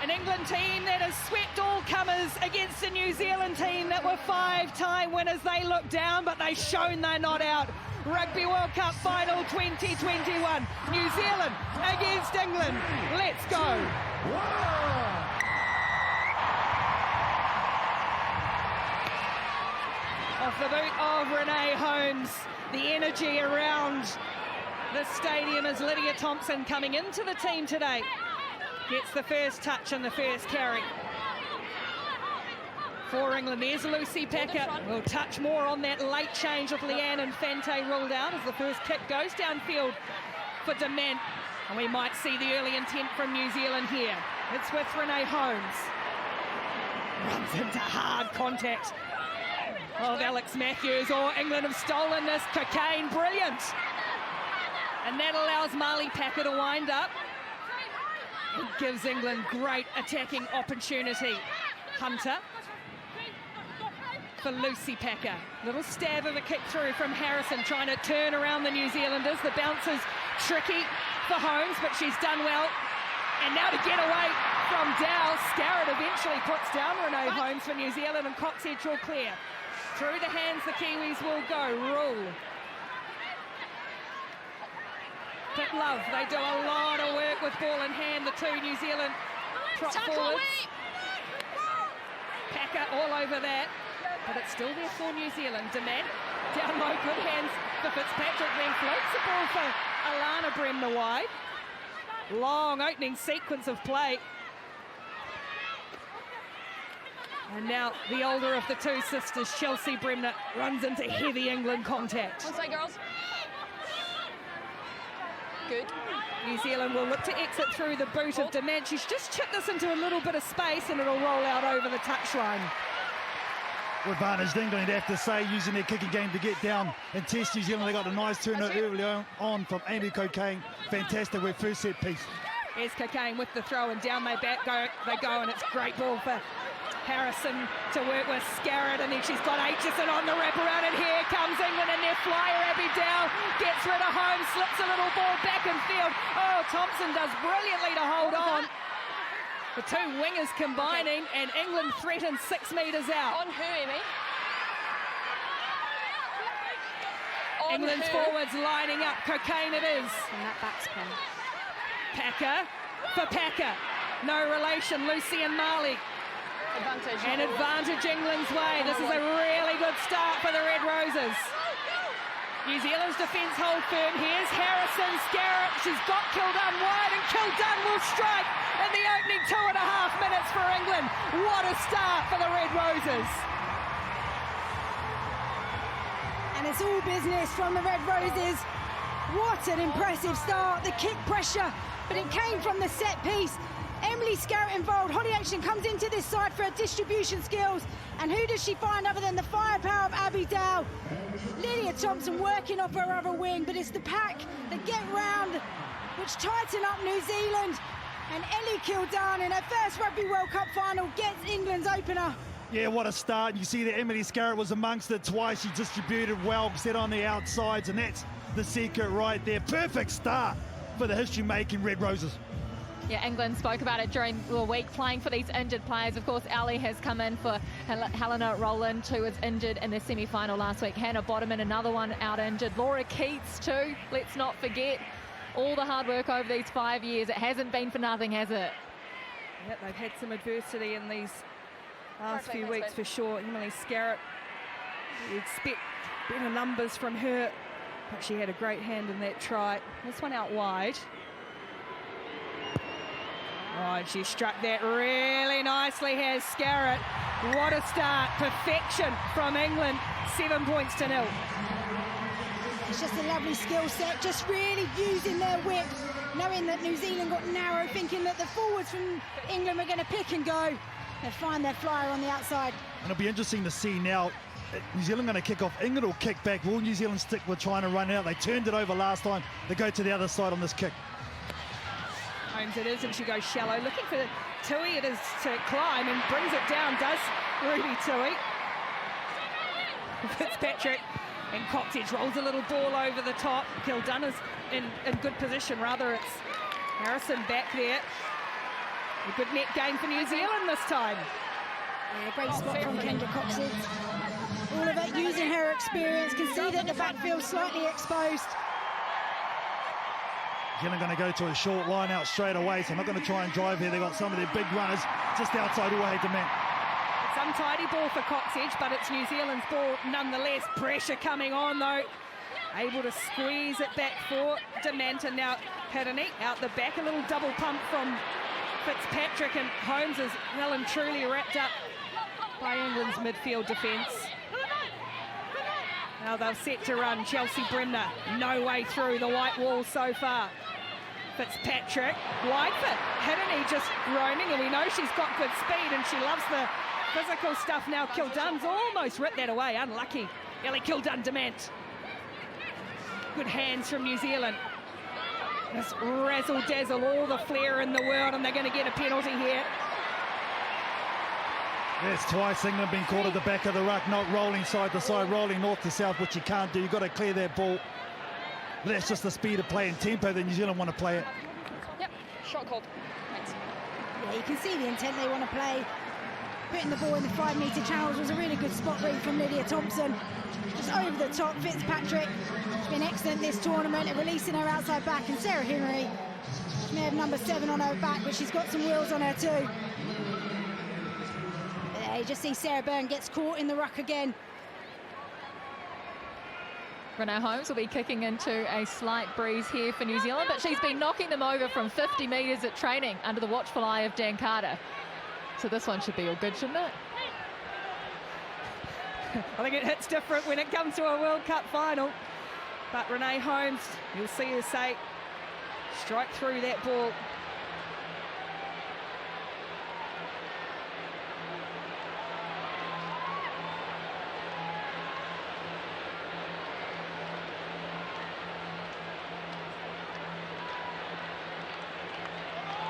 An England team that has swept all comers against a New Zealand team that were 5-time winners. They look down, but they've shown they're not out. Rugby World Cup final 2021. New Zealand against England. Let's go. Off the boot of Renee Holmes. The energy around the stadium as Lydia Thompson coming into the team today. Gets the first touch and the first carry. For England, there's Lucy Packer. Will touch more on that late change with Leanne and Fante ruled out as the first kick goes downfield for Dement. And we might see the early intent from New Zealand here. It's with Renee Holmes. Runs into hard contact of Alex Matthews. Or England have stolen this. Cocaine, brilliant. And that allows Marley Packer to wind up. It gives England great attacking opportunity. Hunter for Lucy Packer. Little stab of a kick through from Harrison, trying to turn around the New Zealanders. The bounce is tricky for Holmes, but she's done well. And now to get away from Dow. Scarrett eventually puts down Renee Holmes for New Zealand, and Coxedge will clear. Through the hands the Kiwis will go. Rule. But Love, they do a lot of work with ball in hand, the two New Zealand prop forwards. Packer all over that, but it's still there for New Zealand. Dement down low, good hands for Fitzpatrick, then floats the ball for Alana Bremner wide. Long opening sequence of play. And now the older of the two sisters, Chelsea Bremner, runs into heavy England contact. One side, girls. Good. New Zealand will look to exit through the boot of Dement. She's just chipped this into a little bit of space and it'll roll out over the touchline. Advantaged England, you'd have to say, using their kicking game to get down and test New Zealand. They got a nice turnover early on from Amy Cocaine. Fantastic with first set piece. Here's Cocaine with the throw and down they go, and it's great ball for Harrison to work with Scarrett, and then she's got Aitchison on the wraparound, and here comes England, and their flyer Abby Dow gets rid of Holmes, slips a little ball back in field. Oh, Thompson does brilliantly to hold on. The two wingers combining, and England threatens 6 metres out. On who, Emmy? England's forwards lining up. Cocaine it is. And that backspin. Packer for Packer. No relation, Lucy and Marley. Advantage. And advantage England's way. This is a really good start for the Red Roses. New Zealand's defence hold firm. Here's Harrison, Scarrett. She's got Kildunn wide, and Kildunn will strike in the opening 2.5 minutes for England. What a start for the Red Roses. And it's all business from the Red Roses. What an impressive start. The kick pressure, but it came from the set piece. Emily Scarrett involved. Holly Aitchison comes into this side for her distribution skills. And who does she find other than the firepower of Abby Dow? Lydia Thompson working off her other wing, but it's the pack that get round, which tighten up New Zealand. And Ellie Kildunn in her first Rugby World Cup final gets England's opener. Yeah, what a start. You see that Emily Scarrett was amongst it twice. She distributed well, set on the outsides, and that's the secret right there. Perfect start for the history-making Red Roses. Yeah, England spoke about it during the week, playing for these injured players. Of course, Ali has come in for Helena Rowland, who was injured in the semi-final last week. Hannah Bodeman, another one out injured. Laura Keats, too. Let's not forget all the hard work over these 5 years. It hasn't been for nothing, has it? Yep, they've had some adversity in these last few weeks for sure. Emily Scarrett, you expect better numbers from her, but she had a great hand in that try. This one out wide. Oh, and she struck that really nicely, has Scarrett. What a start. Perfection from England. 7 points to 0. It's just a lovely skill set, just really using their whip, knowing that New Zealand got narrow, thinking that the forwards from England were going to pick and go. They find their flyer on the outside. And it'll be interesting to see now. New Zealand going to kick off. England will kick back. Will New Zealand stick with trying to run out? They turned it over last time. They go to the other side on this kick. Holmes it is, and she goes shallow, looking for Tui. It is to climb and brings it down, does Ruby Tui. Fitzpatrick, and Coxedge rolls a little ball over the top. Kildunn is in good position, rather it's Harrison back there. A good net gain for New Zealand this time. Yeah, great spot from Kendra Coxon. All of it using her experience. Can see that the backfield's slightly exposed. Zealand going to go to a short line out straight away, so I'm not going to try and drive here. They've got some of their big runners just outside away to man. It's untidy ball for Coxedge, but it's New Zealand's ball nonetheless. Pressure coming on though. Able to squeeze it back for Demant, and now Hirini out the back. A little double pump from Fitzpatrick, and Holmes is well and truly wrapped up by England's midfield defence. Now they're set to run. Chelsea Bremner, no way through the white wall so far. Fitzpatrick, wide foot. Hirini just roaming, and we know she's got good speed and she loves the physical stuff now. Kildunn's almost ripped that away, unlucky. Ellie Kildunn Demant. Good hands from New Zealand. This razzle-dazzle, all the flair in the world, and they're going to get a penalty here. Yes, twice England been caught at the back of the ruck, not rolling side to side, rolling north to south, which you can't do. You've got to clear that ball. That's just the speed of play and tempo that New Zealand want to play it. Yep, shot called. Thanks. Yeah, you can see the intent they want to play. Putting the ball in the 5-metre channels was a really good spot read from Lydia Thompson. Just over the top, Fitzpatrick. She's been excellent this tournament at releasing her outside back, and Sarah Henry. She may have number 7 on her back, but she's got some wheels on her too. You just see Sarah Byrne gets caught in the ruck again. Renee Holmes will be kicking into a slight breeze here for New Zealand, but she's been knocking them over from 50 metres at training under the watchful eye of Dan Carter. So this one should be all good, shouldn't it? I think it hits different when it comes to a World Cup final. But Renee Holmes, you'll see her say, strike through that ball.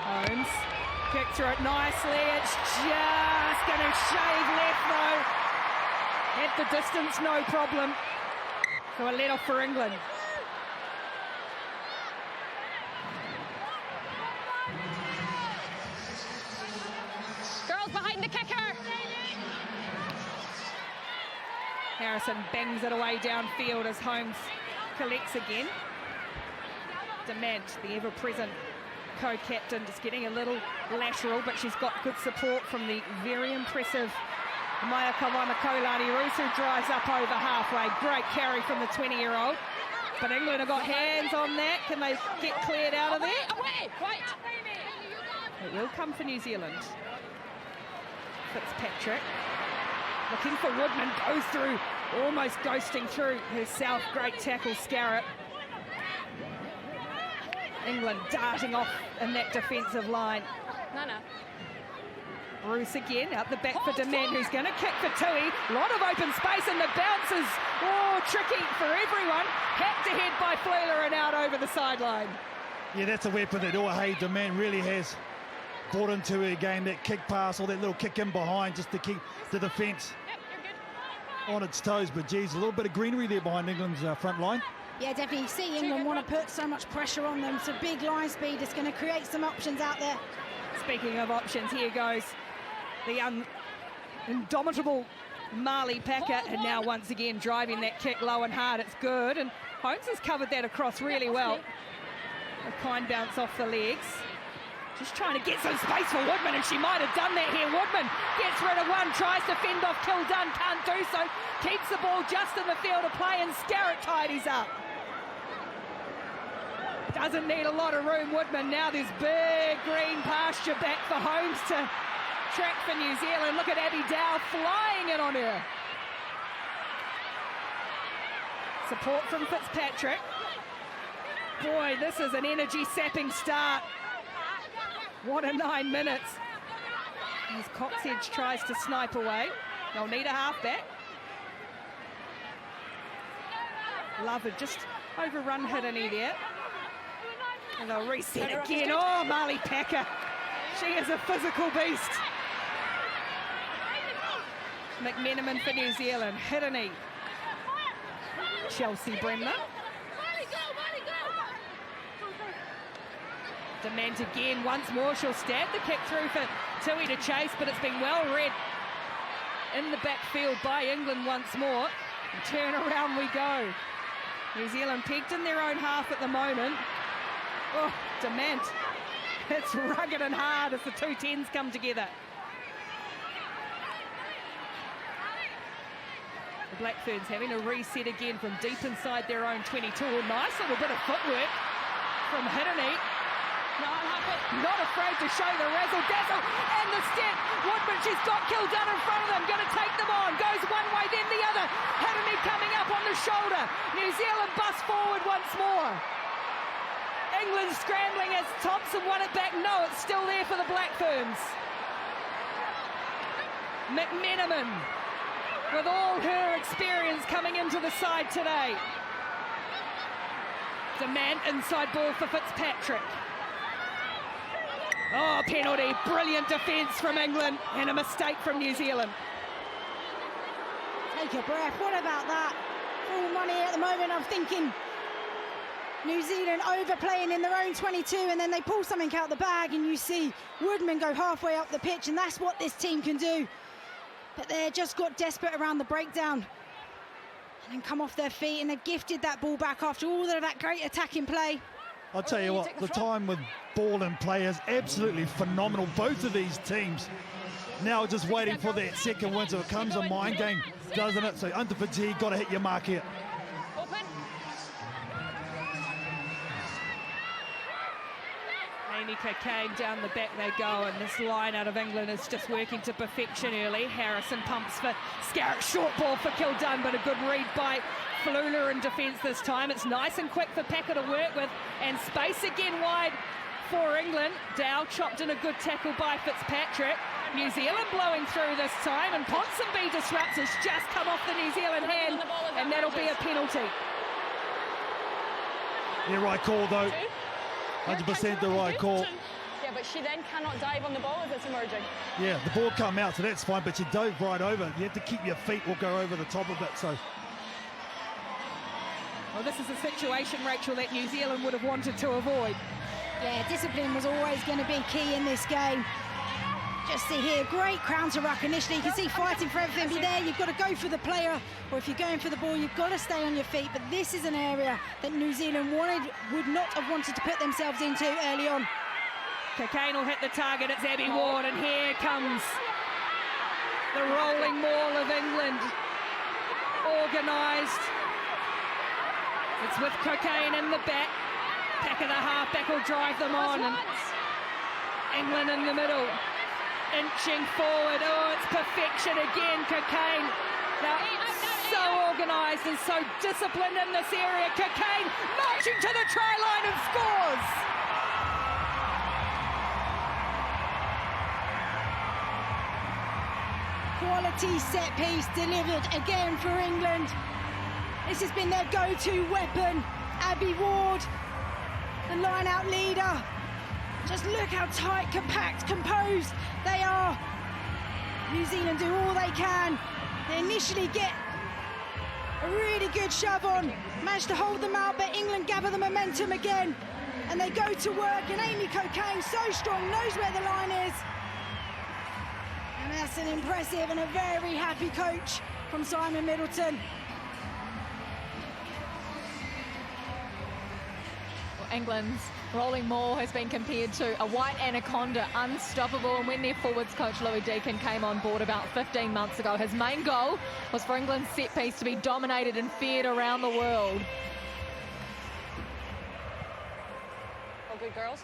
Holmes kicked through it nicely. It's just going to shave left though. At the distance, no problem. So a let off for England. Girls behind the kicker. Harrison bangs it away downfield as Holmes collects again. Demant, the ever-present co-captain, just getting a little lateral, but she's got good support from the very impressive Maya Kawamakolani Roos, who drives up over halfway. Great carry from the 20-year-old. But England have got hands on that. Can they get cleared out of there? Away, right. It will come for New Zealand. Fitzpatrick looking for Woodman, goes through, almost ghosting through herself. Great tackle, Scarrett. England darting off in that defensive line. No. Bruce again, out the back for Demant, who's going to kick for Tui. A lot of open space, and the bounce is, tricky for everyone. Hacked ahead by Fleuler and out over the sideline. Yeah, that's a weapon that Demant really has brought into her game, that kick pass or that little kick in behind just to keep the defence on its toes. But, geez, a little bit of greenery there behind England's front line. Yeah, definitely. You see England want to put so much pressure on them. So big line speed is going to create some options out there. Speaking of options, here goes the indomitable Marley Packer, and now once again driving that kick low and hard. It's good, and Holmes has covered that across really well. A kind bounce off the legs. Just trying to get some space for Woodman, and she might have done that here. Woodman gets rid of one, tries to fend off Kildunn, can't do so. Keeps the ball just in the field of play, and Scarrett tidies up. Doesn't need a lot of room, Woodman. Now there's big green pasture back for Holmes to track for New Zealand. Look at Abby Dow flying in on her. Support from Fitzpatrick. Boy, this is an energy-sapping start. What a 9 minutes. As Coxedge tries to snipe away. They'll need a halfback. Love had just overrun Hirini there. And they'll reset again. Oh, Marley Packer. She is a physical beast. McMenamin for New Zealand. Hirini. Chelsea Bremner. Dement again, once more, she'll stab the kick through for Tui to chase, but it's been well read in the backfield by England once more. And turn around we go. New Zealand pegged in their own half at the moment. Oh, Dement. It's rugged and hard as the two tens come together. The Black Ferns having a reset again from deep inside their own 22. Nice little bit of footwork from Hirini. Not afraid to show the razzle-dazzle and the step. Woodman, she's got Kildun in front of them, going to take them on. Goes one way, then the other. Hirini coming up on the shoulder. New Zealand bust forward once more. England scrambling as Thompson won it back. No, it's still there for the Black Ferns. McMenamin, with all her experience coming into the side today. Demand inside ball for Fitzpatrick. Oh, penalty. Brilliant defence from England and a mistake from New Zealand. Take a breath. What about that? Full money at the moment. I'm thinking New Zealand overplaying in their own 22, and then they pull something out the bag and you see Woodman go halfway up the pitch, and that's what this team can do. But they just got desperate around the breakdown and then come off their feet, and they've gifted that ball back after all of that great attacking play. I'll tell you what, the time with ball and play is absolutely phenomenal. Both of these teams now just waiting for that second win, so it comes a mind game, doesn't it? So under fatigue, got to hit your mark here. Amy Cocaine down the back they go, and this line out of England is just working to perfection early. Harrison pumps for Scarrett, short ball for Kildun, but a good read by Flula in defence this time. It's nice and quick for Packer to work with, and space again wide for England. Dow chopped in a good tackle by Fitzpatrick. New Zealand blowing through this time, and Ponsonby disrupts. It's just come off the New Zealand hand, and that'll be a penalty. Yeah, right call though. 100% the right call. Yeah, but she then cannot dive on the ball as it's emerging. Yeah, the ball come out, so that's fine, but she dove right over. You have to keep your feet or go over the top of it, so. Well, this is a situation, Rachel, that New Zealand would have wanted to avoid. Yeah, discipline was always going to be key in this game. Just see here, great counter ruck initially. You can see fighting for everything, but there you've got to go for the player, or if you're going for the ball, you've got to stay on your feet. But this is an area that New Zealand would not have wanted to put themselves into early on. Cocaine will hit the target. It's Abby Ward, and here comes the rolling maul of England. Organised. It's with Cocaine in the back. Pack of the half-back will drive them on. And England in the middle. Inching forward. Oh, it's perfection again, Cocaine. Now, so organised and so disciplined in this area. Cocaine marching to the try line and scores. Quality set piece delivered again for England. This has been their go-to weapon. Abby Ward, the line-out leader. Just look how tight, compact, composed they are. New Zealand do all they can. They initially get a really good shove on, manage to hold them out, but England gather the momentum again. And they go to work, and Amy Cocaine, so strong, knows where the line is. And that's an impressive and a very happy coach from Simon Middleton. England's rolling maul has been compared to a white anaconda, unstoppable. And when their forwards coach Louis Deakin came on board about 15 months ago, his main goal was for England's set piece to be dominated and feared around the world. Oh, good girls.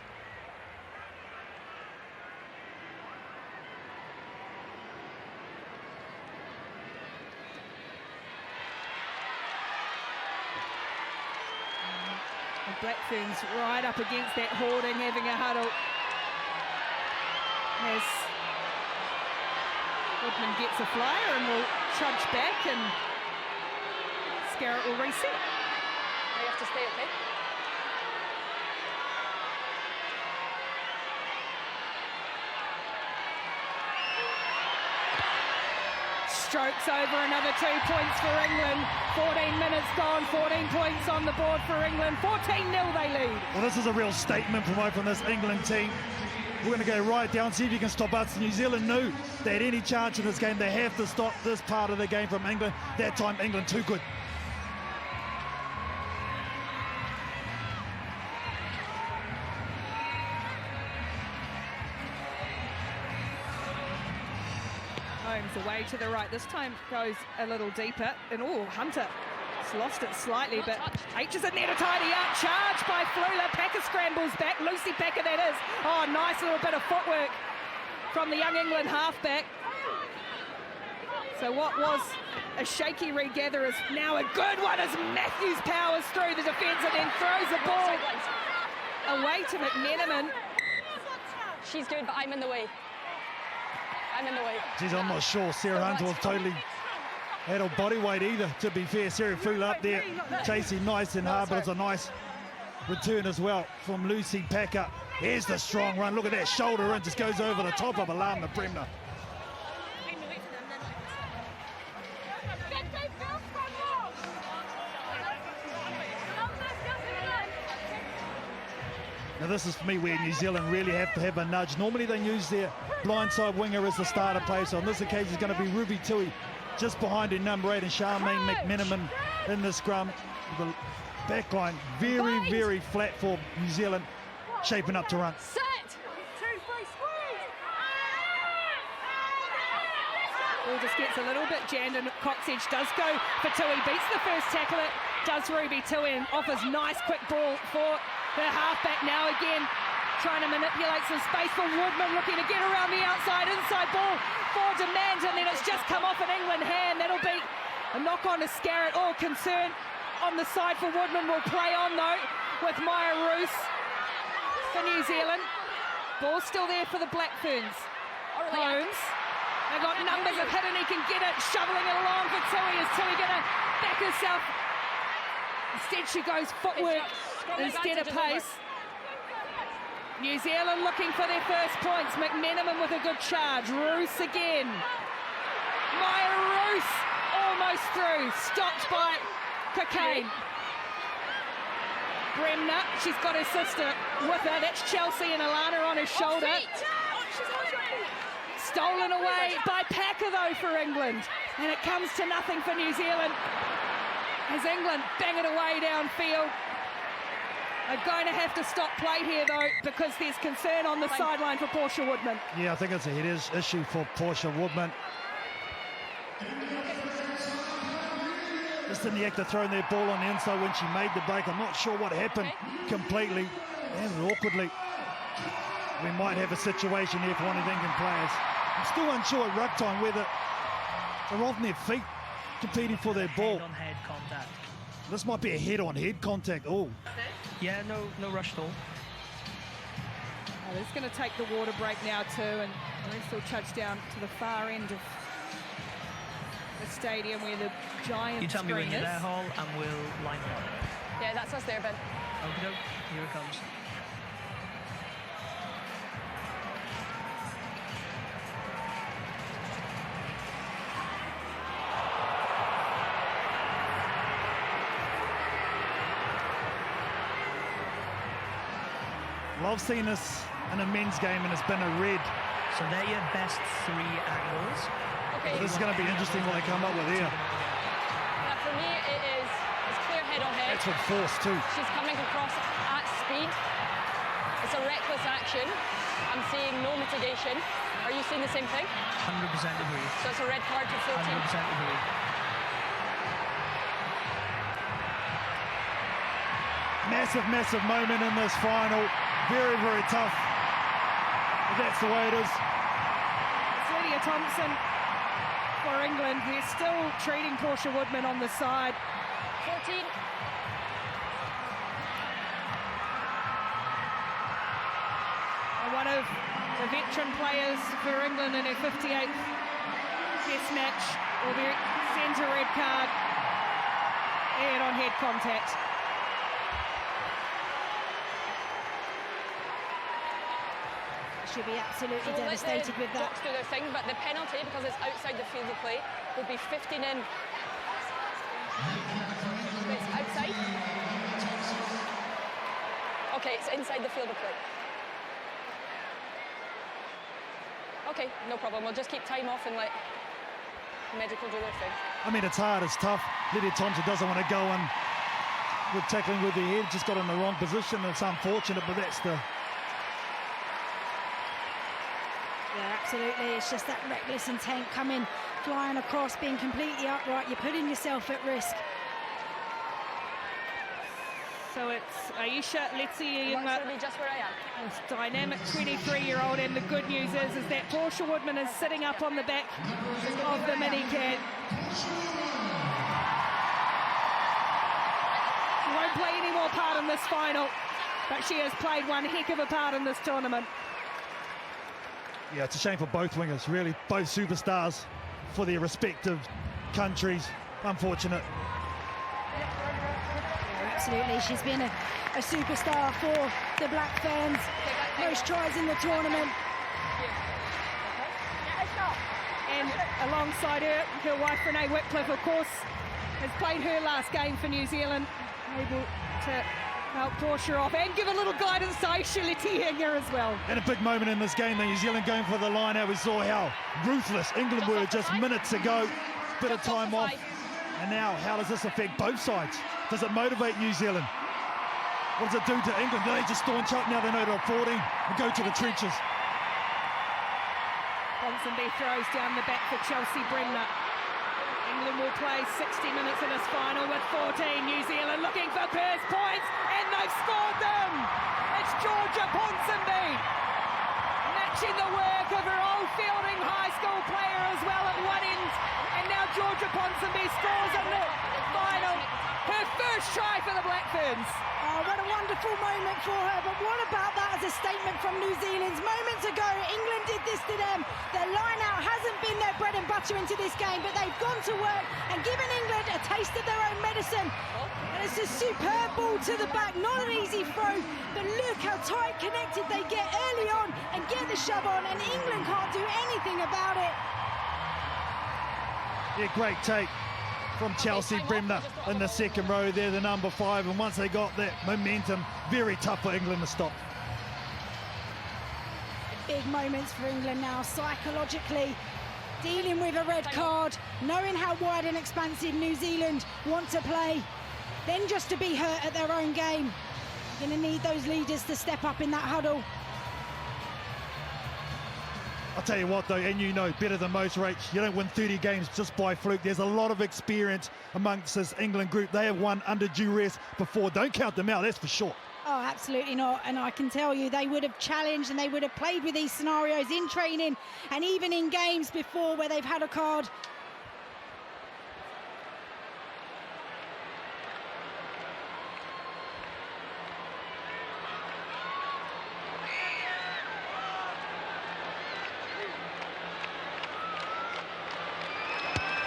Black Ferns right up against that hoarding, having a huddle. As Woodman gets a flyer and will trudge back, and Scarrett will reset. Now you have to stay, okay? strokes over another 2 points for England. 14 minutes gone, 14 points on the board for England. 14-0 they lead. Well, this is a real statement from this England team. We're going to go right down, see if you can stop us. New Zealand knew they had any chance in this game. They have to stop this part of the game from England. That time, England too good. Holmes away to the right. This time goes a little deeper. And Hunter has lost it slightly, but H is in there to tidy up. Charged by Flula. Packer scrambles back. Lucy Packer, that is. Oh, nice little bit of footwork from the young England halfback. So what was a shaky regather is now a good one as Matthews powers through the defence and then throws the ball away to McMenamin. She's good, but I'm in the way. I'm in the way. Geez, I'm not sure Sarah Hunter was totally had her body weight either, to be fair. Sarah Flula up there chasing nice and hard, but it's a nice return as well from Lucy Packer. Here's the strong run. Look at that shoulder in, just goes over the top of Alana Bremner. Now this is for me where New Zealand really have to have a nudge. Normally they use their blindside winger as the starter player, so on this occasion it's going to be Ruby Tui just behind in number 8 and Charmaine McMenamin in the scrum. The backline very, very flat for New Zealand, shaping up to run. Set! Ball just gets a little bit jammed and Coxedge does go for Tui, beats the first tackler, does Ruby Tui and offers nice quick ball for her halfback now again, trying to manipulate some space for Woodman, looking to get around the outside, inside ball for Demand, and then it's just come off an England hand. That'll be a knock on to Scarrett. All concern on the side for Woodman, will play on though with Maya Roos for New Zealand. Ball still there for the Black Ferns. Holmes, they've got numbers of hit and he can get it, shoveling it along for Tui. Is Tui going to back herself? Instead she goes footwork instead of pace. New Zealand looking for their first points. McMenamin with a good charge. Roos again. Maya Roos almost through. Stopped by Cocaine. Bremner, she's got her sister with her. That's Chelsea and Alana on her shoulder. Stolen away by Packer though for England. And it comes to nothing for New Zealand as England bang it away downfield. They're going to have to stop play here though, because there's concern on the sideline for Portia Woodman. Yeah, I think it's a head issue for Portia Woodman. Just in the act of throwing their ball on the inside when she made the break. I'm not sure what happened completely and awkwardly. We might have a situation here for one of the England players. I'm still unsure at ruck time whether they're on their feet competing for their ball. Head-on-head contact. This might be a head-on-head contact. Oh. Yeah, no rush at all. Oh, it's going to take the water break now too, and the rest will touch down to the far end of the stadium where the giant You tell me when screen you're is. there, Hall, and we'll line it up. Yeah, that's us there, Ben. Okay, here it comes. Well, I've seen this in a men's game and it's been a red. So they're your best 3 angles. Okay. This is going to be interesting what they come up with here. For me, it's clear head on head. That's with force too. She's coming across at speed. It's a reckless action. I'm seeing no mitigation. Are you seeing the same thing? 100% agree. So it's a red card to 14. 100% agree. Massive, massive moment in this final. Very, very tough. But that's the way it is. It's Lydia Thompson for England. They're still treating Portia Woodman on the side. 14. And one of the veteran players for England in her 58th Test match will be sent a red card. Head-on-head contact. She'll be absolutely So we'll let devastated the with that. Docs do their thing, but the penalty, because it's outside the field of play, will be 15 in. It's outside. Okay, it's inside the field of play. Okay, no problem. We'll just keep time off and let medical do their thing. I mean, it's hard, it's tough. Lydia Thompson doesn't want to go and with tackling with the head, just got in the wrong position. It's unfortunate, but that's the... Yeah, absolutely. It's just that reckless intent coming, flying across, being completely upright. You're putting yourself at risk. So it's Aisha Letzi, Just where I am. this dynamic 23-year-old, and the good news is that Portia Woodman is sitting up on the back of the mini-cat. She won't play any more part in this final, but she has played one heck of a part in this tournament. Yeah, it's a shame for both wingers, really. Both superstars for their respective countries. Unfortunate. Absolutely, she's been a superstar for the Black Ferns. Most tries in the tournament. And alongside her, her wife Renee Whitcliffe, of course, has played her last game for New Zealand, able to help Portia off and give a little guidance to Aisha Letzi as well. And a big moment in this game, the New Zealand going for the line out. We saw how ruthless England were just minutes ago. Bit of time off. And now, how does this affect both sides? Does it motivate New Zealand? What does it do to England? Do they just staunch up now they know they're 14 and go to the trenches? Ponsonby throws down the back for Chelsea Bremner. England will play 60 minutes in this final with 14. New Zealand looking for first points, and they've scored them! It's Georgia Ponsonby, matching the work of her old Fielding High School player as well at one end. And now Georgia Ponsonby scores in the final. Her first try for the Black Ferns. Oh, what a wonderful moment for her, but what about that as a statement from New Zealand? Moments ago, England did this to them. Their line-out hasn't been their bread and butter into this game, but they've gone to work and given England a taste of their own medicine. And it's a superb ball to the back, not an easy throw, but look how tight connected they get early on and get the shove on, and England can't do anything about it. Yeah, great take from Chelsea Bremner in the second row there, the number 5. And once they got that momentum, very tough for England to stop. Big moments for England now, psychologically, dealing with a red card, knowing how wide and expansive New Zealand want to play, then just to be hurt at their own game. Going to need those leaders to step up in that huddle. I'll tell you what though, and you know better than most, Rach, you don't win 30 games just by fluke. There's a lot of experience amongst this England group. They have won under duress before. Don't count them out, that's for sure. Oh, absolutely not. And I can tell you they would have challenged and they would have played with these scenarios in training and even in games before where they've had a card.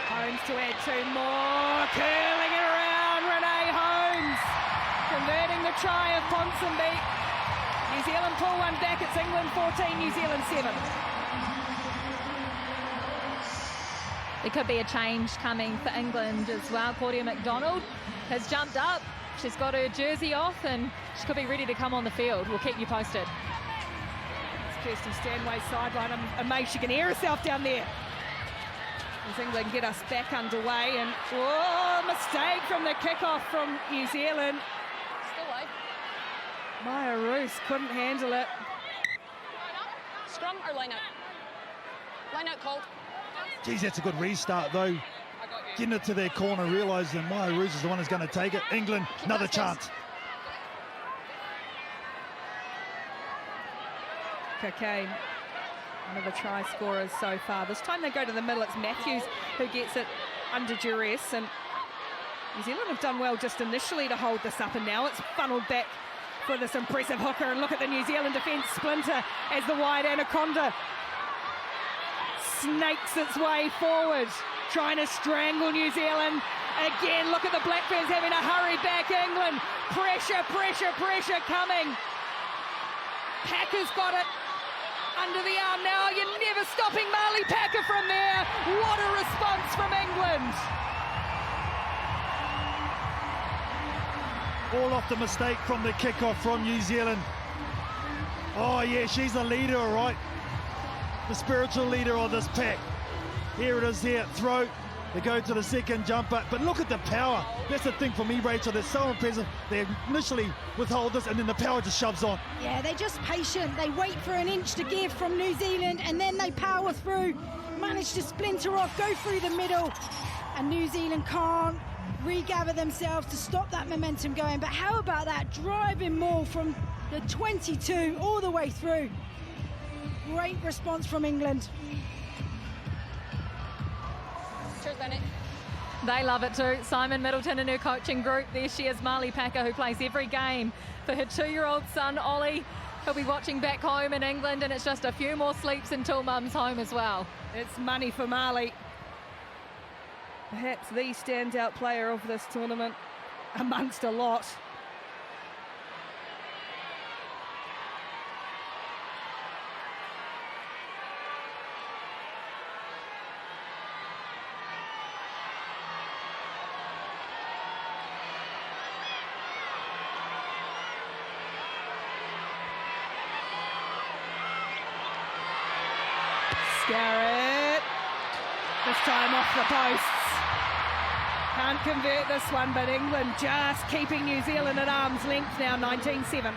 Holmes to add 2 more, curling it around, Renee Holmes, converting the try of Ponsonby. New Zealand pull one back, it's England 14, New Zealand 7. There could be a change coming for England as well. Claudia McDonald has jumped up, she's got her jersey off and she could be ready to come on the field. We'll keep you posted. It's Kirsty Stanway's sideline, I'm amazed she can hear herself down there. As England get us back underway, and mistake from the kickoff from New Zealand. Still live. Maya Roos couldn't handle it. Scrum or line out? Line out called. Geez, that's a good restart though. Getting it to their corner, realising Maya Roos is the one who's going to take it. England, another chance. Cocaine, one of the try scorers so far. This time they go to the middle, it's Matthews who gets it under duress, and New Zealand have done well just initially to hold this up, and now it's funneled back for this impressive hooker. And look at the New Zealand defence splinter as the wide anaconda snakes its way forward, trying to strangle New Zealand. Again, look at the Black Ferns having to hurry back England. Pressure, pressure, pressure coming. Packer's got it. Under the arm now, you're never stopping Marley Packer from there. What a response from England. All off the mistake from the kickoff from New Zealand. Oh yeah, she's the leader, all right. The spiritual leader of this pack. Here it is here, throw. They go to the second jumper, but look at the power. That's the thing for me, Rachel. They're so impressive. They initially withhold this, and then the power just shoves on. Yeah, they're just patient. They wait for an inch to give from New Zealand, and then they power through, manage to splinter off, go through the middle, and New Zealand can't regather themselves to stop that momentum going. But how about that driving maul from the 22 all the way through? Great response from England. Cheers, Bennett. They love it too. Simon Middleton and her coaching group. There she is, Marley Packer, who plays every game for her 2-year-old son, Ollie. He'll be watching back home in England, and it's just a few more sleeps until mum's home as well. It's money for Marley. Perhaps the standout player of this tournament amongst a lot. Scarrett, this time off the posts. Can't convert this one, but England just keeping New Zealand at arm's length now, 19-7.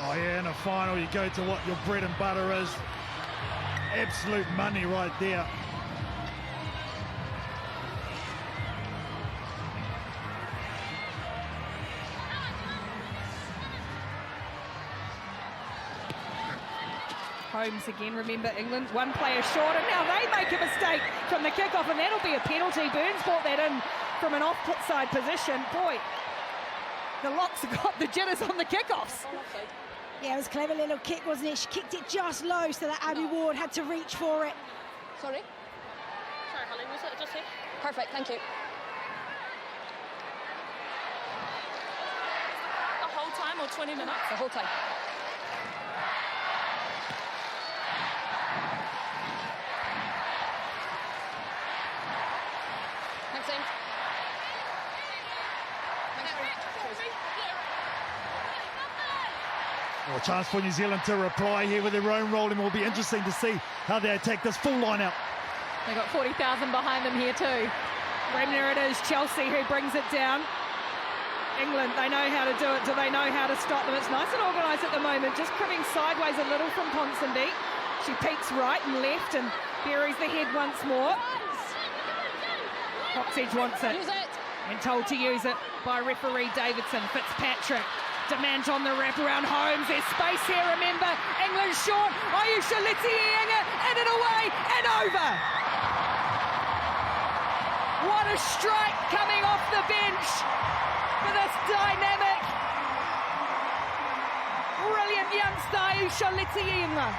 Oh yeah, in a final you go to what your bread and butter is. Absolute money right there. Holmes again, remember England, one player short, and now they make a mistake from the kickoff, and that'll be a penalty. Burns brought that in from an off-side position. Boy, the Locks have got the jitters on the kickoffs. Yeah, it was a clever little kick, wasn't it? She kicked it just low so that Abby Ward had to reach for it. Sorry? Sorry, Holly, was it just here? Perfect, thank you. The whole time or 20 minutes? The whole time. Next thing. Well, a chance for New Zealand to reply here with their own role, and it will be interesting to see how they attack this full line out. They've got 40,000 behind them here too. Remner, it is Chelsea who brings it down. England, they know how to do it. Do they know how to stop them? It's nice and organised at the moment, just cribbing sideways a little from Ponsonby. She peeks right and left and buries the head once more. Coxedge wants it. Use it. And told to use it by referee Davidson. Fitzpatrick. Demand on the wraparound. Holmes. There's space here, remember. England short. Ayesha Letienga. In and away and over. What a strike coming off the bench for this dynamic, brilliant youngster, Ayesha Letienga.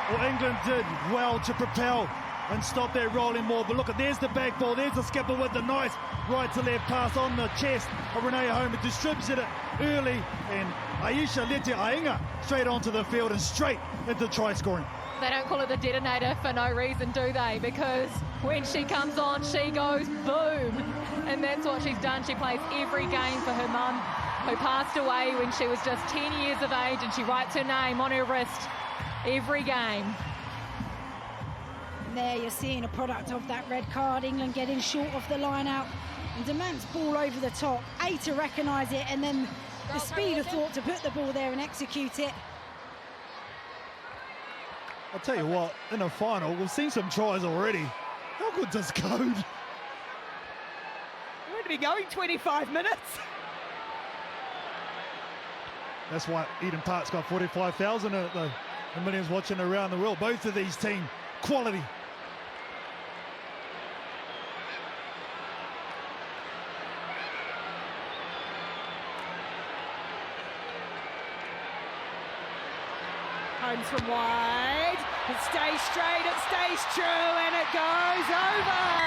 Well, England did well to propel and stop their rolling maul, but look, there's the back ball, there's the skipper with the nice right to left pass on the chest of Renee Holmes, distributed it early, and Ayesha Letienga straight onto the field and straight into try scoring. They don't call it the detonator for no reason, do they? Because when she comes on, she goes boom. And that's what she's done. She plays every game for her mum, who passed away when she was just 10 years of age, and she writes her name on her wrist every game. And there you're seeing a product of that red card. England getting short off the line out. And Demant's ball over the top. A, to recognise it, and then the speed of thought to put the ball there and execute it. I'll tell you what, in a final, we've seen some tries already. How good does code? We're going to be going 25 minutes. That's why Eden Park's got 45,000 the millions watching around the world. Both of these teams, quality. Holmes from wide. It stays straight, it stays true, and it goes over.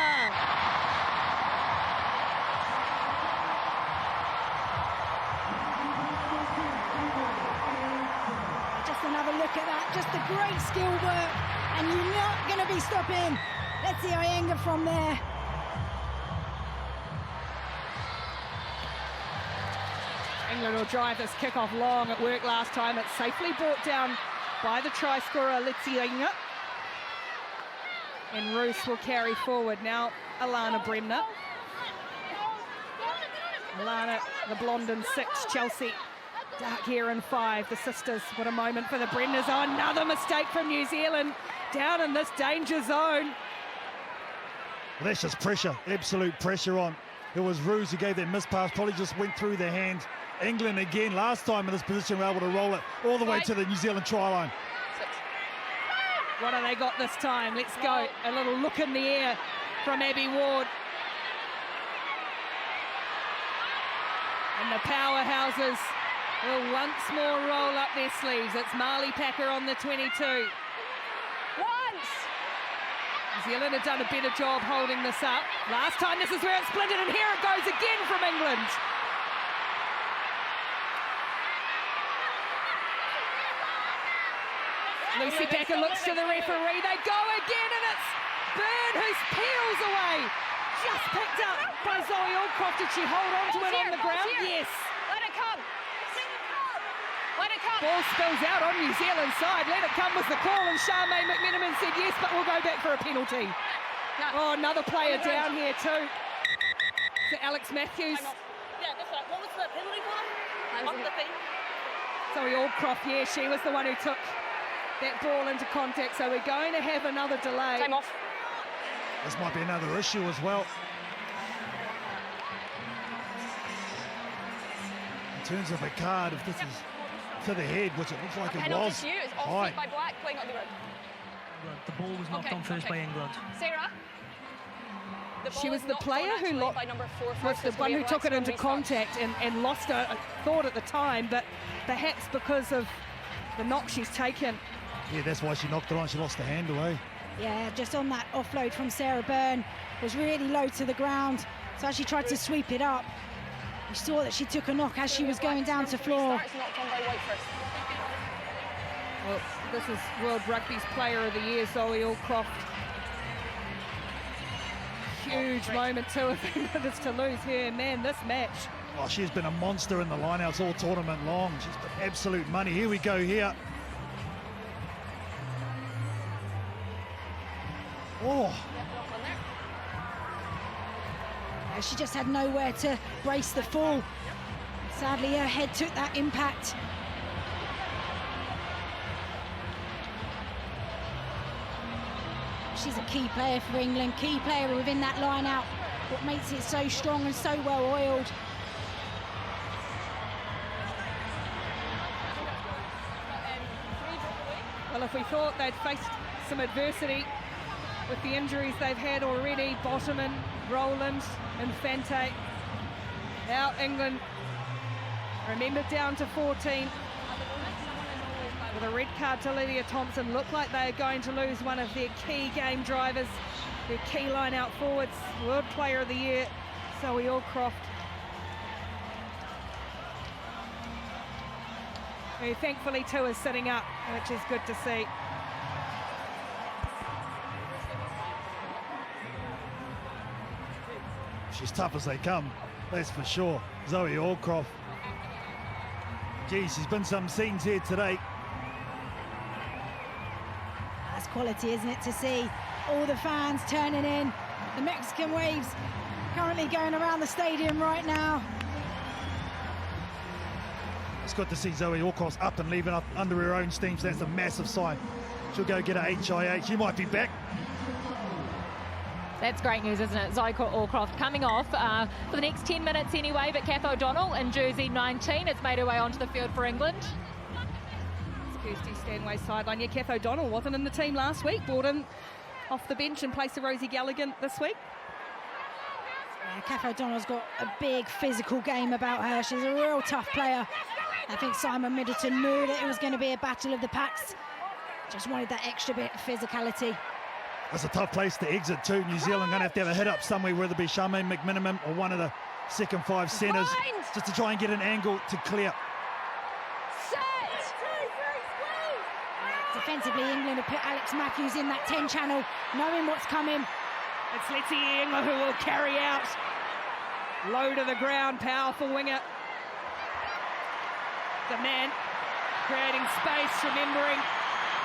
just the great skill work, and you're not going to be stopping. Let's see Iyengar from there. England will drive this kick-off long. It worked last time. It's safely brought down by the try scorer, Iyengar. And Roos will carry forward. Now, Alana Bremner. Alana, the blonde in 6, Chelsea. Dark hair in 5, the sisters. What a moment for the Bremners. Oh, another mistake from New Zealand. Down in this danger zone. Well, that's just pressure, absolute pressure on. It was Roos who gave that missed pass, probably just went through their hand. England again, last time in this position, were able to roll it all the way to the New Zealand try line. What have they got this time? Let's go. A little look in the air from Abby Ward. And the powerhouses will once more roll up their sleeves. It's Marley Packer on the 22. New Zealand have done a better job holding this up. Last time this is where it splintered, and here it goes again from England. Lucy Packer looks to the referee. They go again, and it's Byrne who peels away. Just picked up by Zoe Allcroft. Did she hold on to it on the ground? Yes. Let it come. Let it come. Ball spills out on New Zealand's side. Let it come was the call, and Charmaine McMenamin said yes, but we'll go back for a penalty. No. Oh, another player down here too. To Alex Matthews. Yeah, that's right. What was the penalty for? On the thing. Zoe Allcroft, yeah, she was the one who took that ball into contact, so we're going to have another delay. Time off. This might be another issue as well. In terms of a card, if this is to the head, which it looks like it Penalty was. to you. It's off High. feet by Black, playing on the ground. The ball was knocked on first by England. Sarah. She was the player who was the one who took it into contact and lost a thought at the time, but perhaps because of the knock she's taken. Yeah, that's why she knocked it on. She lost the handle, eh? Yeah, just on that offload from Sarah Byrne, was really low to the ground, so as she tried to sweep it up, you saw that she took a knock as she was going down to floor. Well, this is World Rugby's Player of the Year, Zoe Allcroft. Huge moment too if it's to lose her. Man, this match. Oh, she's been a monster in the lineouts all tournament long. She's been absolute money. Here we go here. Oh. She just had nowhere to brace the fall. Sadly, her head took that impact. She's a key player for England, key player within that line out. What makes it so strong and so well oiled. Well, if we thought they'd faced some adversity with the injuries they've had already, Bottoman, Rowland, Infante. Now England, remember, down to 14. With a red card to Lydia Thompson, look like they are going to lose one of their key game drivers, their key line out forwards, World Player of the Year, Zoe Allcroft. Who thankfully too is sitting up, which is good to see. She's tough as they come, that's for sure. Zoe Allcroft. Geez, there's been some scenes here today. That's quality, isn't it, to see all the fans turning in. The Mexican waves currently going around the stadium right now. It's good to see Zoe Allcroft up and leaving up under her own steam, so that's a massive sign. She'll go get a HIH. She might be back. That's great news, isn't it? Zoe Allcroft coming off for the next 10 minutes anyway, but Kath O'Donnell in jersey 19 has made her way onto the field for England. It's Kirsty Stanway's sideline. Yeah, Kath O'Donnell wasn't in the team last week, brought in off the bench in place of Rosie Gallagher this week. Yeah, Kath O'Donnell's got a big physical game about her. She's a real tough player. I think Simon Middleton knew that it was going to be a battle of the packs. Just wanted that extra bit of physicality. That's a tough place to exit too. New Zealand going to have a hit up somewhere, whether it be Charmaine McMenamin or one of the second 5 centres, just to try and get an angle to clear. Set! Defensively, England have put Alex Matthews in that 10 channel, knowing what's coming. It's Letty England who will carry out. Low to the ground, powerful winger. The man creating space, remembering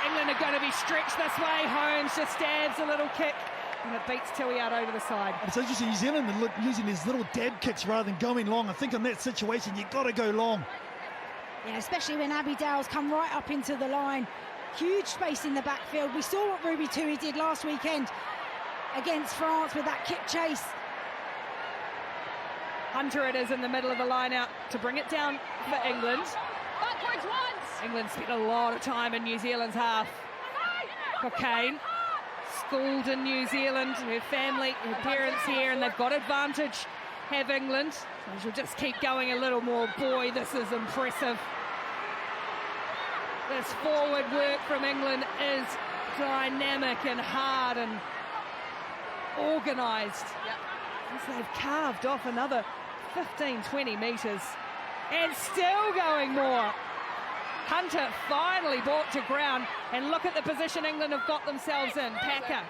England are going to be stretched this way. Holmes just stabs a little kick and it beats Tui out over the side. It's interesting, New Zealand are using these little dab kicks rather than going long. I think in that situation, you've got to go long. Yeah, especially when Abby Dow's come right up into the line. Huge space in the backfield. We saw what Ruby Tui did last weekend against France with that kick chase. Hunter it is in the middle of the line out to bring it down for England. Backwards once. England spent a lot of time in New Zealand's half. Cocaine, schooled in New Zealand, her family, her parents here, and they've got advantage, have England. So she'll just keep going a little more. Boy, this is impressive. This forward work from England is dynamic and hard and organised. Yep. So they've carved off another 15-20 metres and still going more. Hunter finally brought to ground, and look at the position England have got themselves in. Packer,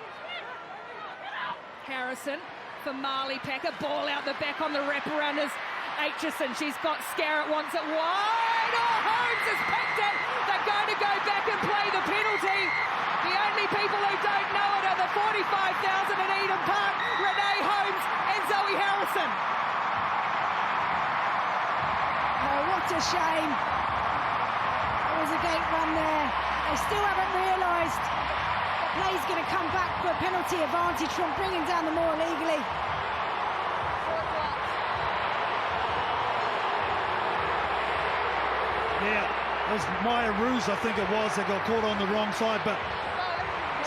Harrison for Marley Packer, ball out the back on the wraparound is Aitchison. She's got Scarrett, wants it wide. Oh, Holmes has picked it. They're going to go back and play the penalty. The only people who don't know it are the 45,000 at Eden Park, Renee Holmes and Zoe Harrison. Oh, what a shame. There was a gate run there. They still haven't realised the play's going to come back for a penalty advantage from bringing down the maul illegally. Yeah, it was Maya Ruse, I think it was, that got caught on the wrong side, but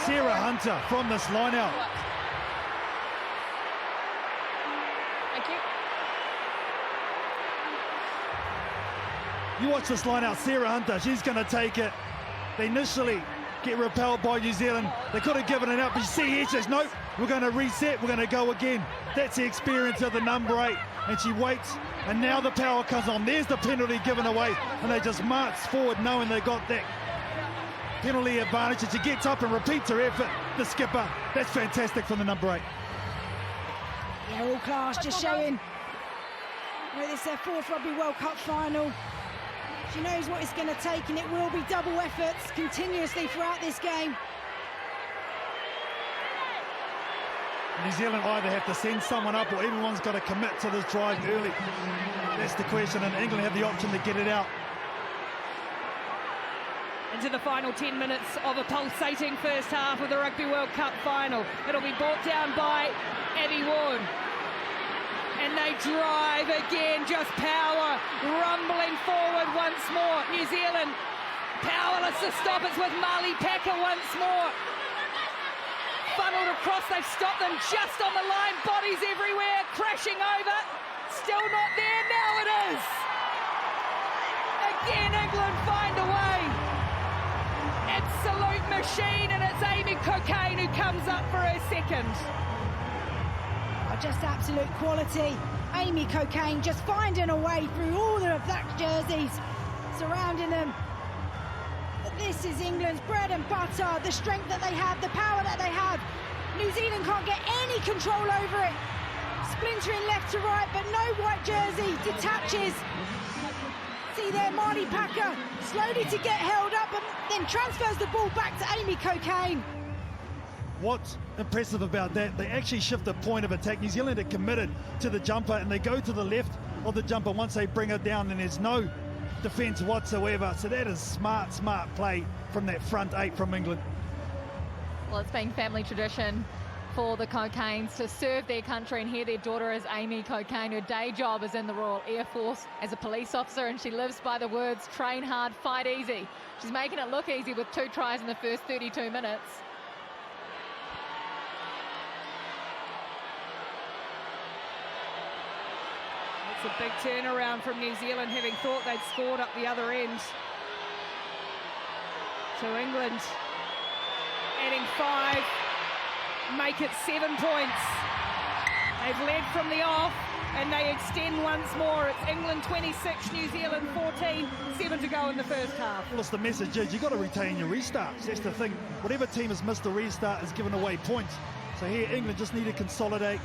Sarah Hunter from this line out. Thank you. You watch this line out, Sarah Hunter, she's going to take it. They initially get repelled by New Zealand. They could have given it up, but you see here, she says, nope, we're going to reset, we're going to go again. That's the experience of the number 8, and she waits, and now the power comes on. There's the penalty given away, and they just march forward knowing they got that penalty advantage, and she gets up and repeats her effort. The skipper, that's fantastic from the number 8. Yeah, all class, just showing. You know, this is their 4th Rugby World Cup final. She knows what it's going to take, and it will be double efforts continuously throughout this game. New Zealand either have to send someone up or everyone's got to commit to this drive early. That's the question, and England have the option to get it out. Into the final 10 minutes of a pulsating first half of the Rugby World Cup final. It'll be brought down by Abby Ward. And they drive again, just power, rumbling forward once more. New Zealand powerless to stop. It's with Marley Packer once more. Funneled across, they've stopped them just on the line. Bodies everywhere, crashing over. Still not there, now it is. Again, England find a way. Absolute machine, and it's Amy Cocaine who comes up for her second. Just absolute quality. Amy Cocaine just finding a way through all the black jerseys surrounding them. But this is England's bread and butter, the strength that they have, the power that they have. New Zealand can't get any control over it. Splintering left to right, but no white jersey, detaches. See there, Marley Packer slowly to get held up and then transfers the ball back to Amy Cocaine. What's impressive about that, they actually shift the point of attack. New Zealand are committed to the jumper, and they go to the left of the jumper once they bring it down, and there's no defence whatsoever. So that is smart play from that front 8 from England. Well, it's been family tradition for the Cocaines to serve their country, and here their daughter is Amy Cocaine. Her day job is in the Royal Air Force as a police officer, and she lives by the words, train hard, fight easy. She's making it look easy with 2 tries in the first 32 minutes. It's a big turnaround from New Zealand, having thought they'd scored up the other end. So England adding 5, make it 7 points. They've led from the off, and they extend once more. It's England 26, New Zealand 14, 7 to go in the first half. Well, it's the message is you've got to retain your restarts. That's the thing. Whatever team has missed a restart is giving away points. So here, England just need to consolidate,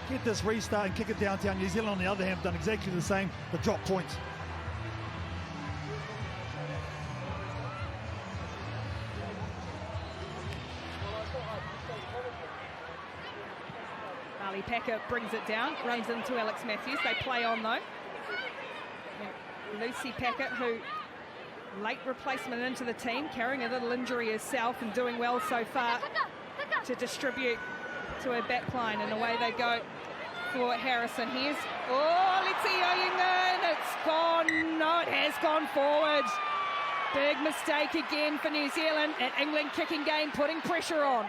get this restart and kick it downtown. New Zealand, on the other hand, have done exactly the same, but drop points. Marley Packer brings it down, runs into Alex Matthews. They play on though. And Lucy Packer, who late replacement into the team, carrying a little injury herself and doing well so far to distribute to her backline, and away they go for Harrison. Here's, let's see Oyingan. It's gone, no, it has gone forward. Big mistake again for New Zealand, and England kicking game, putting pressure on.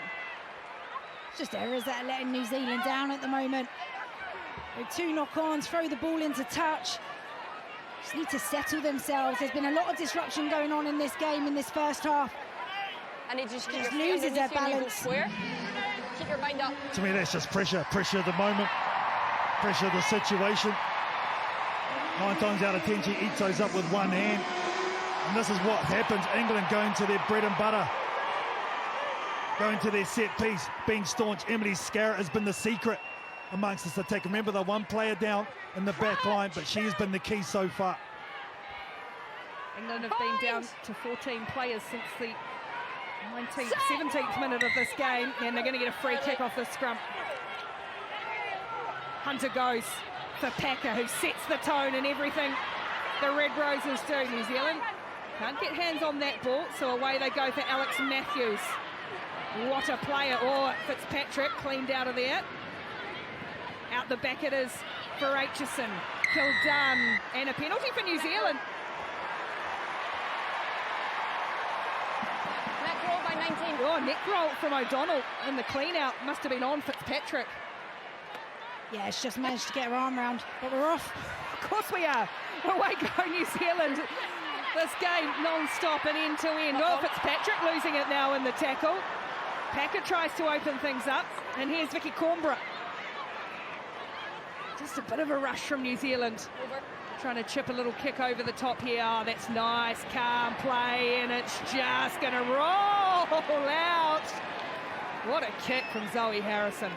Just errors that are letting New Zealand down at the moment. With 2 knock-ons, throw the ball into touch. Just need to settle themselves. There's been a lot of disruption going on in this game in this first half. And it just loses their balance. Keep your mind up. To me, that's just pressure of the moment, pressure of the situation. 9 times out of 10, she eats those up with one hand. And this is what happens. England going to their bread and butter, going to their set piece, being staunch. Emily Scarrett has been the secret amongst this attack. Remember, the one player down in the back line, but she has been the key so far. England have been down to 14 players since the 17th minute of this game, and they're going to get a free kick off the scrum. Hunter goes for Packer, who sets the tone and everything the Red Roses do. New Zealand can't get hands on that ball, so away they go for Alex Matthews. What a player. Fitzpatrick cleaned out of there. Out the back it is for Aitchison. Kildone, and a penalty for New Zealand. Neck roll by 19. Neck roll from O'Donnell, and the clean out must have been on Fitzpatrick. Yeah, it's just managed to get her arm round, but we're off. Of course we are. Away go New Zealand. This game non-stop and end to end. Fitzpatrick losing it now in the tackle. Packer tries to open things up, and here's Vicky Cornborough. Just a bit of a rush from New Zealand. Trying to chip a little kick over the top here. That's nice, calm play, and it's just going to roll out. What a kick from Zoe Harrison.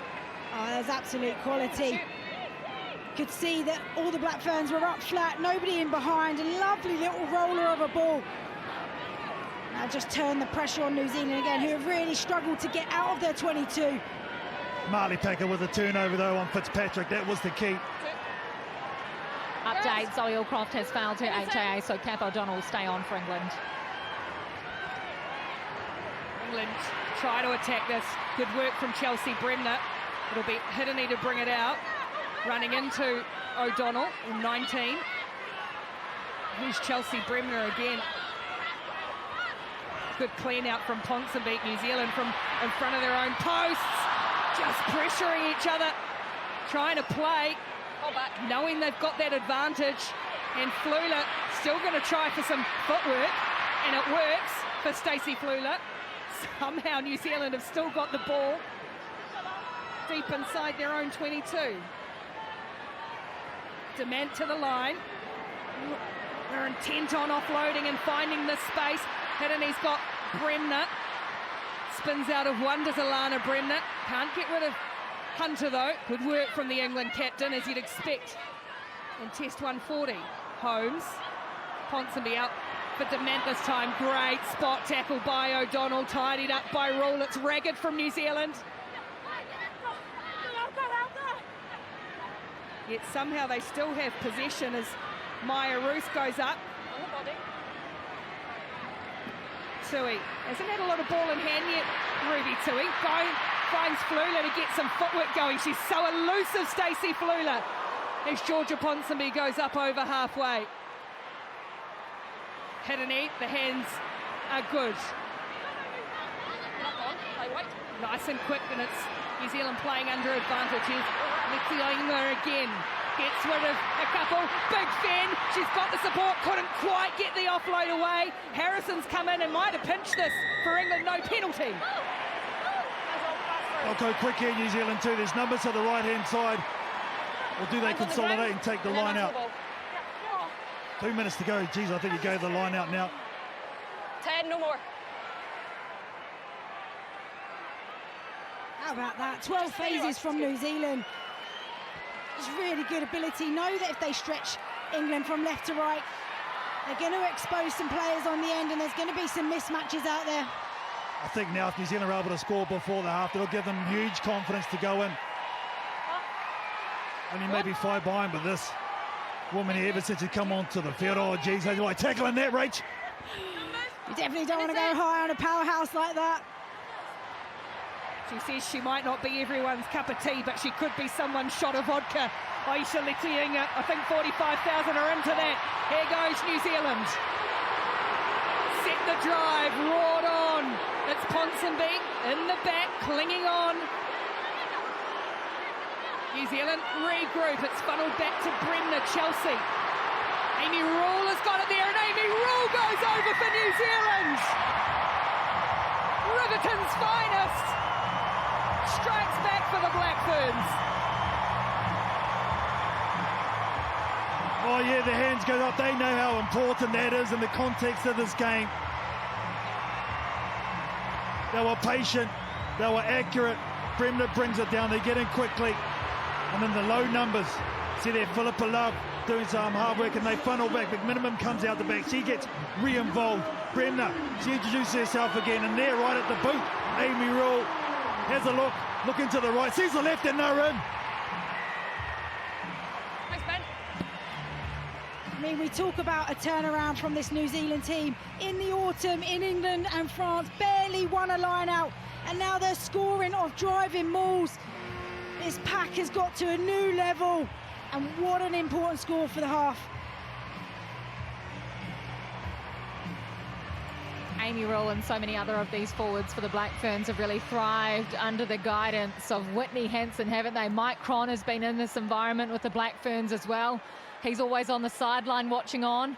There's absolute quality. Could see that all the Black Ferns were up flat, nobody in behind, a lovely little roller of a ball. Now just turn the pressure on New Zealand again, who have really struggled to get out of their 22. Marley Packer with a turnover though on Fitzpatrick. That was the key. Update, Zoe Allcroft has fouled her HAA, so Kath O'Donnell will stay on for England. England try to attack this. Good work from Chelsea Bremner. It'll be Hiddeney to bring it out. Running into O'Donnell in 19. Here's Chelsea Bremner again. Good clean out from Ponsonby. New Zealand from in front of their own posts. Just pressuring each other. Trying to play. Knowing they've got that advantage. And Flula still going to try for some footwork. And it works for Stacey Flula. Somehow New Zealand have still got the ball deep inside their own 22. Dement to the line. They're intent on offloading and finding this space. Hiddeney's got Bremner. Spins out of one, does Alana Bremner. Can't get rid of Hunter though. Good work from the England captain, as you'd expect in Test 140. Holmes. Ponsonby out for Dement this time. Great spot tackle by O'Donnell. Tidied up by Rule. It's ragged from New Zealand. Yet somehow they still have possession as Maya Roos goes up. Tui hasn't had a lot of ball in hand yet. Ruby Tui finds Flula to get some footwork going. She's so elusive, Stacey Flula, as Georgia Ponsonby goes up over halfway. Hiddeney, the hands are good. Nice and quick, and it's New Zealand playing under advantage. Here's Lexi Oyinga again. Gets rid of a couple. Big Fen. She's got the support. Couldn't quite get the offload away. Harrison's come in and might have pinched this for England. No penalty. They'll go quick here, New Zealand too. There's numbers to the right-hand side. Or do they consolidate and take the line out? 2 minutes to go. Geez, I think he gave the line out now. 10, no more. How about that? 12 phases from New Zealand. Just really good ability. Know that if they stretch England from left to right, they're going to expose some players on the end, and there's going to be some mismatches out there. I think now if New Zealand are able to score before the half, it'll give them huge confidence to go in. Only maybe 5 behind, but this woman here, ever since she come onto the field, oh geez, they like tackling that, Rach. You definitely don't want to go high on a powerhouse like that. She says she might not be everyone's cup of tea, but she could be someone's shot of vodka. Aisha Letienga, I think 45,000 are into that. Here goes New Zealand. Set the drive, roared on. It's Ponsonby in the back, clinging on. New Zealand regroup. It's funneled back to Bremner, Chelsea. Amy Rule has got it there, and Amy Rule goes over for New Zealand. Riverton's finest strikes back for the Black Ferns. Oh yeah, the hands go up. They know how important that is in the context of this game. They were patient, they were accurate. Bremner brings it down, they get in quickly. And then the low numbers. See there, Philippa Love doing some hard work, and they funnel back. McMiniman comes out the back. She gets re-involved. Bremner, she introduces herself again, and there right at the boot, Amy Rule has a look, looking to the right, sees the left, and they're in. Thanks, Ben. I mean, we talk about a turnaround from this New Zealand team. In the autumn, in England and France, barely won a line out, and now they're scoring off driving mauls. This pack has got to a new level, and what an important score for the half. Amy Rule and so many other of these forwards for the Black Ferns have really thrived under the guidance of Whitney Hansen, haven't they? Mike Cron has been in this environment with the Black Ferns as well. He's always on the sideline watching on.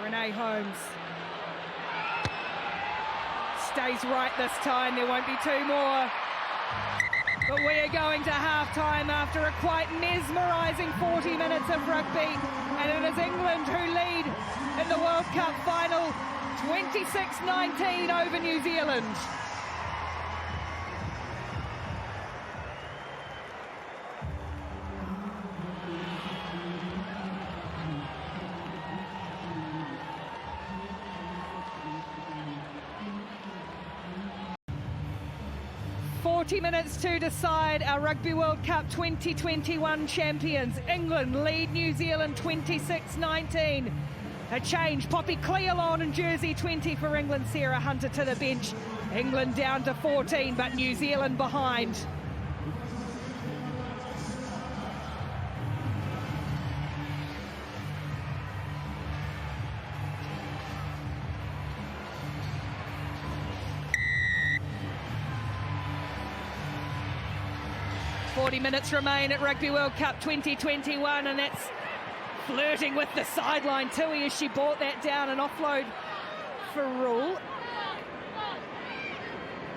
Renee Holmes stays right this time. There won't be 2 more. But we are going to half-time after a quite mesmerising 40 minutes of rugby. And it is England who lead in the World Cup final, 26-19 over New Zealand. Minutes to decide our Rugby World Cup 2021 champions. England lead New Zealand 26-19. A change, Poppy Cleal on in jersey 20 for England, Sarah Hunter to the bench. England down to 14, but New Zealand behind. Minutes remain at Rugby World Cup 2021, and that's flirting with the sideline Tui as she brought that down, an offload for Rule.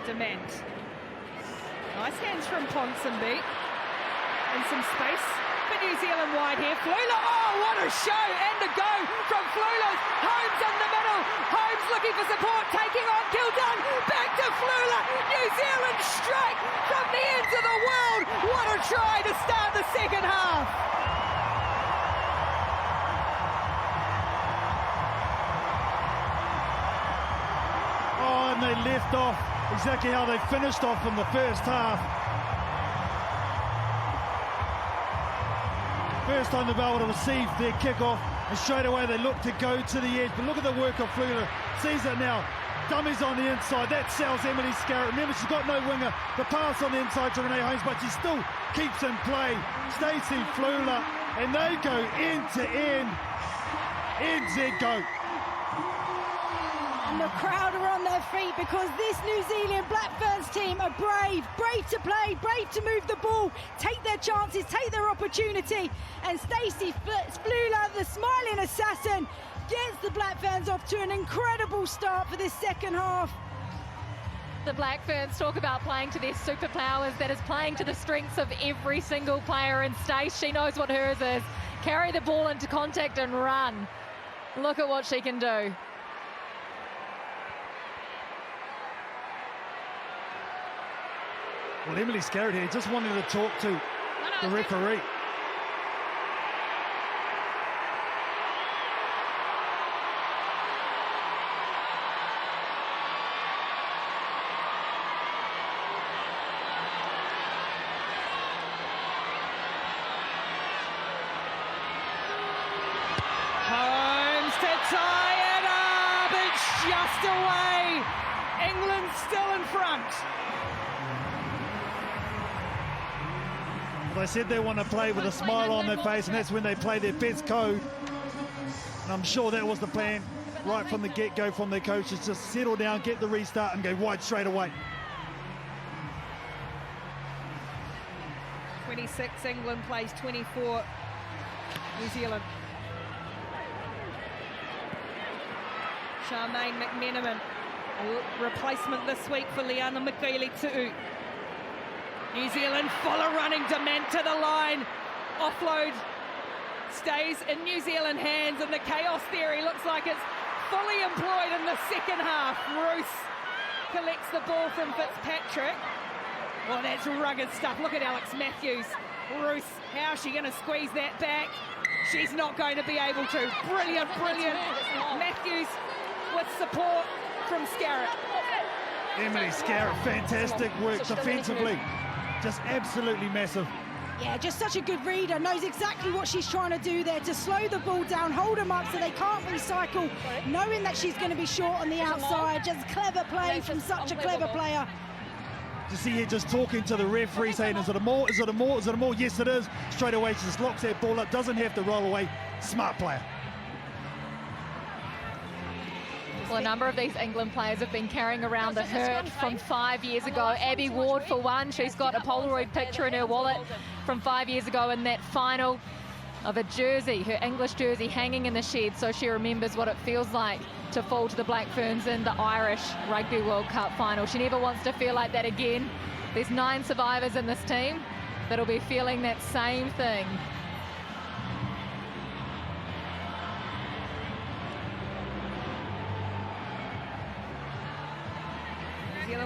Demand. Nice hands from Ponsonby. And some space for New Zealand wide here. Flula, oh what a show, and a go from Flula. Holmes in the middle, Holmes looking for support, taking on Kildun, back to Flula. New Zealand strike from the ends of the world. What a try to start the second half. Oh, and they left off exactly how they finished off in the first half. First time they've been able to receive their kickoff, and straight away they look to go to the edge. But look at the work of Flula. Sees it now. Dummies on the inside. That sells Emily Scarrett. Remember, she's got no winger. The pass on the inside to Renee Holmes, but she still keeps in play. Stacey Flula, and they go end to end. NZ go. And And the crowd are on their feet because this New Zealand Black Ferns team are brave to play, brave to move the ball, take their chances, take their opportunity. And Stacey Splula, the smiling assassin, gets the Black Ferns off to an incredible start for this second half. The Black Ferns talk about playing to their superpowers, that is playing to the strengths of every single player. And Stace, she knows what hers is. Carry the ball into contact and run. Look at what she can do. Well, Emily Scarrett here just wanted to talk to the referee. Holmes to tie it up. It's just away. England still in front. They said they want to play with a smile on their face, and that's when they play their best code. And I'm sure that was the plan right from the get-go from their coaches. Just settle down, get the restart, and go wide straight away. 26 England plays 24 New Zealand. Charmaine McMenamin, a replacement this week for Liana Mikaele-Tu'u. New Zealand full of running, Dement to the line. Offload stays in New Zealand hands, and the chaos theory looks like it's fully employed in the second half. Roos collects the ball from Fitzpatrick. Oh, that's rugged stuff. Look at Alex Matthews. Roos, how's she going to squeeze that back? She's not going to be able to. Brilliant, brilliant. Matthews with support from Scarrett. Emily Scarrett, fantastic work defensively. Just absolutely massive. Yeah, just such a good reader, knows exactly what she's trying to do there, to slow the ball down, hold them up so they can't recycle, knowing that she's going to be short on the outside. Just clever play from such a clever player. You see here just talking to the referee, saying, is it a more, is it a more, is it a more? Yes, it is. Straight away, she just locks that ball up, doesn't have to roll away. Smart player. Well, a number of these England players have been carrying around the hurt from 5 years ago. Abby Ward, for one, she's got a Polaroid picture in her wallet from 5 years ago in that final of a jersey, her English jersey, hanging in the shed, so she remembers what it feels like to fall to the Black Ferns in the Irish Rugby World Cup final. She never wants to feel like that again. There's 9 survivors in this team that'll be feeling that same thing.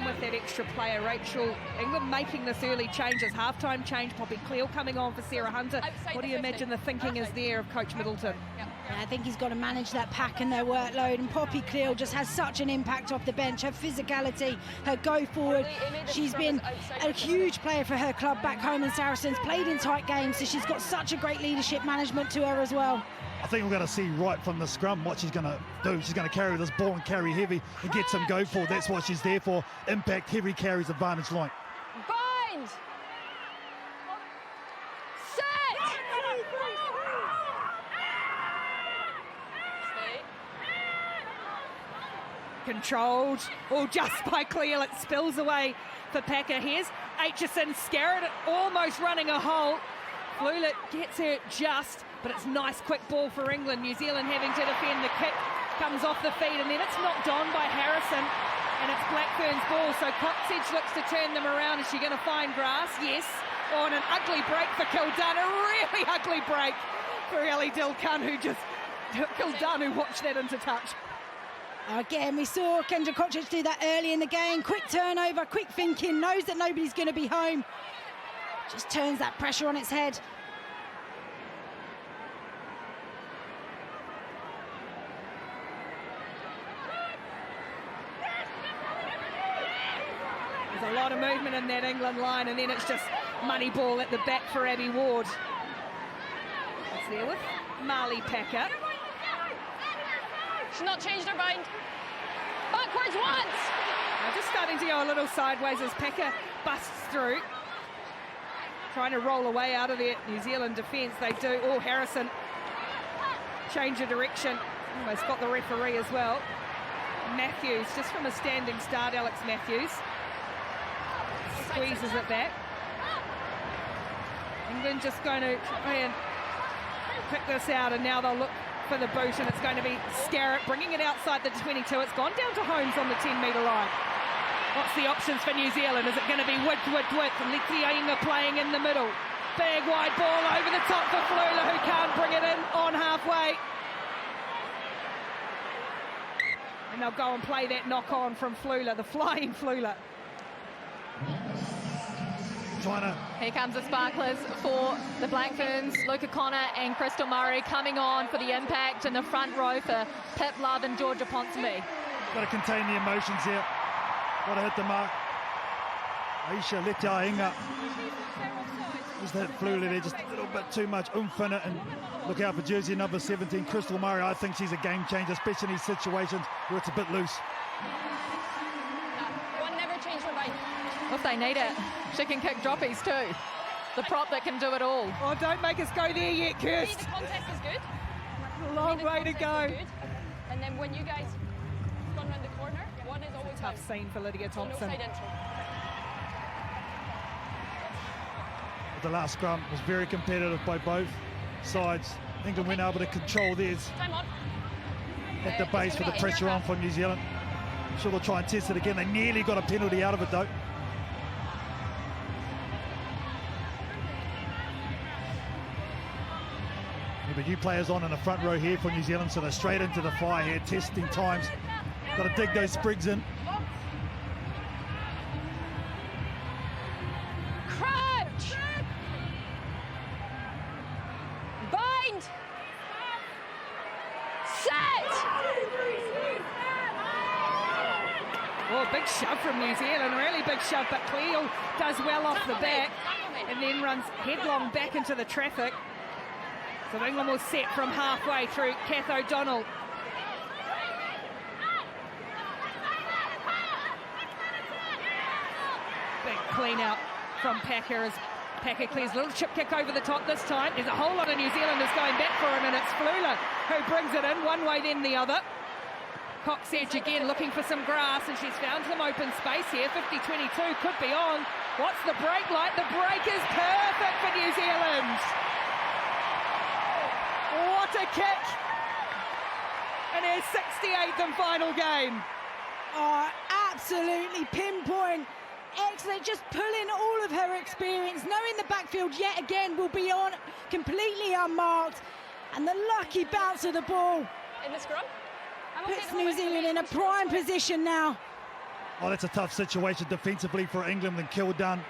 With that extra player, Rachel, England making this early changes, halftime change, Poppy Cleal coming on for Sarah Hunter. What do you imagine the thinking is there of Coach Middleton? Yeah, I think he's got to manage that pack and their workload, and Poppy Cleal just has such an impact off the bench. Her physicality, her go forward. She's been a huge player for her club back home in Saracens, played in tight games, so she's got such a great leadership management to her as well. I think we're going to see right from the scrum what she's going to do. She's going to carry this ball and carry heavy and get some go for. That's what she's there for. Impact, heavy carries, advantage line. Bind! Set! Controlled, just by Cleal, it spills away for Packer. Here's Aitchison, Scarrett almost running a hole. Flulit gets her just, but it's nice quick ball for England. New Zealand having to defend. The kick comes off the feet, and then it's knocked on by Harrison, and it's Black Ferns' ball. So Coxedge looks to turn them around. Is she going to find grass? Yes. Oh, and an ugly break for Kildun. A really ugly break for Ellie Dilkun, who watched that into touch. Again, we saw Kendra Coxedge do that early in the game. Quick turnover, quick thinking, knows that nobody's going to be home. Just turns that pressure on its head. There's a lot of movement in that England line, and then it's just money ball at the back for Abby Ward. It's there with Marley Packer. She's not changed her mind. Backwards once! Now just starting to go a little sideways as Packer busts through. Trying to roll away out of the New Zealand defence. They do. Oh, Harrison change of direction. Almost got the referee as well. Matthews, just from a standing start, Alex Matthews. Squeezes it back. England just going to try and pick this out, and now they'll look for the boot, and it's going to be Scarrett bringing it outside the 22. It's gone down to Holmes on the 10-metre line. What's the options for New Zealand? Is it going to be width? Letiainga playing in the middle. Big wide ball over the top for Flula, who can't bring it in on halfway. And they'll go and play that knock-on from Flula, the flying Flula. Here comes the sparklers for the Black Ferns. Luca Connor and Crystal Murray coming on for the impact in the front row for Pip Love and Georgia Ponsonby. Got to contain the emotions here. Got to hit the mark. Aisha Letiainga. Just that Flula there, just a little bit too much oomph in it. And look out for jersey number 17, Crystal Murray. I think she's a game changer, especially in these situations where it's a bit loose. One never changed her mind. If they need it, she can kick droppies too. The prop that can do it all. Oh, don't make us go there yet, Kirst. The contest is good. A long way to go. And then when you guys gone around the corner, one is always Tough out. scene for Lydia So Thompson. no side entry. The last scrum was very competitive by both sides. England went able to control theirs Time on. at the base with the pressure on from New Zealand. I'm sure they'll try and test it again. They nearly got a penalty out of it though. But new players on in the front row here for New Zealand, so they're straight into the fire here, testing times. Got to dig those sprigs in. Crouch! Bind! Set! Oh, big shove from New Zealand, really big shove, but Cleo does well off the back and then runs headlong back into the traffic. So England will set from halfway through Kath O'Donnell. Big clean out from Packer as Packer clears a little chip kick over the top this time. There's a whole lot of New Zealanders going back for him, and it's Flula who brings it in one way then the other. Cox Edge again looking for some grass, and she's found some open space here. 50-22 could be on. What's the break like? The break is perfect for New Zealand. What a kick! And his 68th and final game. Oh, absolutely pinpoint. Excellent, just pulling all of her experience, knowing the backfield yet again will be on completely unmarked. And the lucky bounce of the ball In the scrum. puts New Zealand in a prime position now. Oh, that's a tough situation defensively for England. And Kildun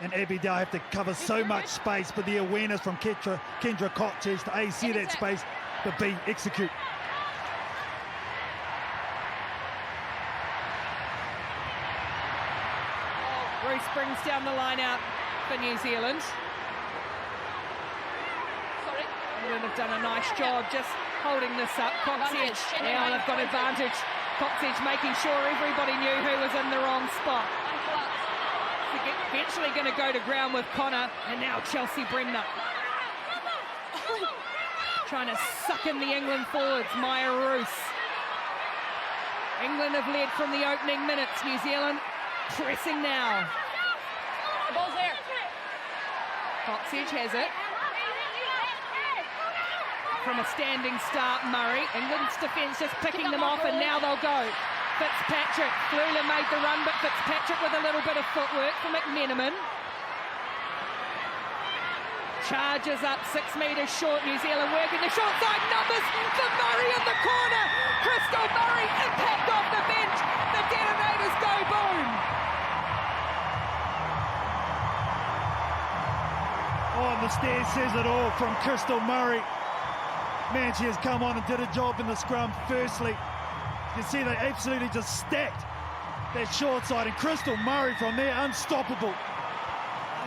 and Abby Dow have to cover so much space, but the awareness from Kendra Cox is to A, see that space, but B, execute. Bruce brings down the line out for New Zealand. Sorry. England have done a nice job just holding this up. Cox Edge, now they've got advantage. Cox Edge making sure everybody knew who was in the wrong spot. Eventually going to go to ground with Connor, and now Chelsea Bremner. Trying to suck in the England forwards, Maya Roos. England have led from the opening minutes. New Zealand pressing now. The ball's there. Cox Edge has it. From a standing start, Murray. England's defence just picking them off, and now they'll go. Fitzpatrick, Flula made the run, but Fitzpatrick with a little bit of footwork for McMenamin. Charges up 6 metres short, New Zealand working the short side numbers for Murray in the corner. Crystal Murray, impact off the bench. The detonators go boom. Oh, and the stare says it all from Crystal Murray. Man, she has come on and did a job in the scrum. Firstly, you see they absolutely just stacked that short side, and Crystal Murray from there, unstoppable.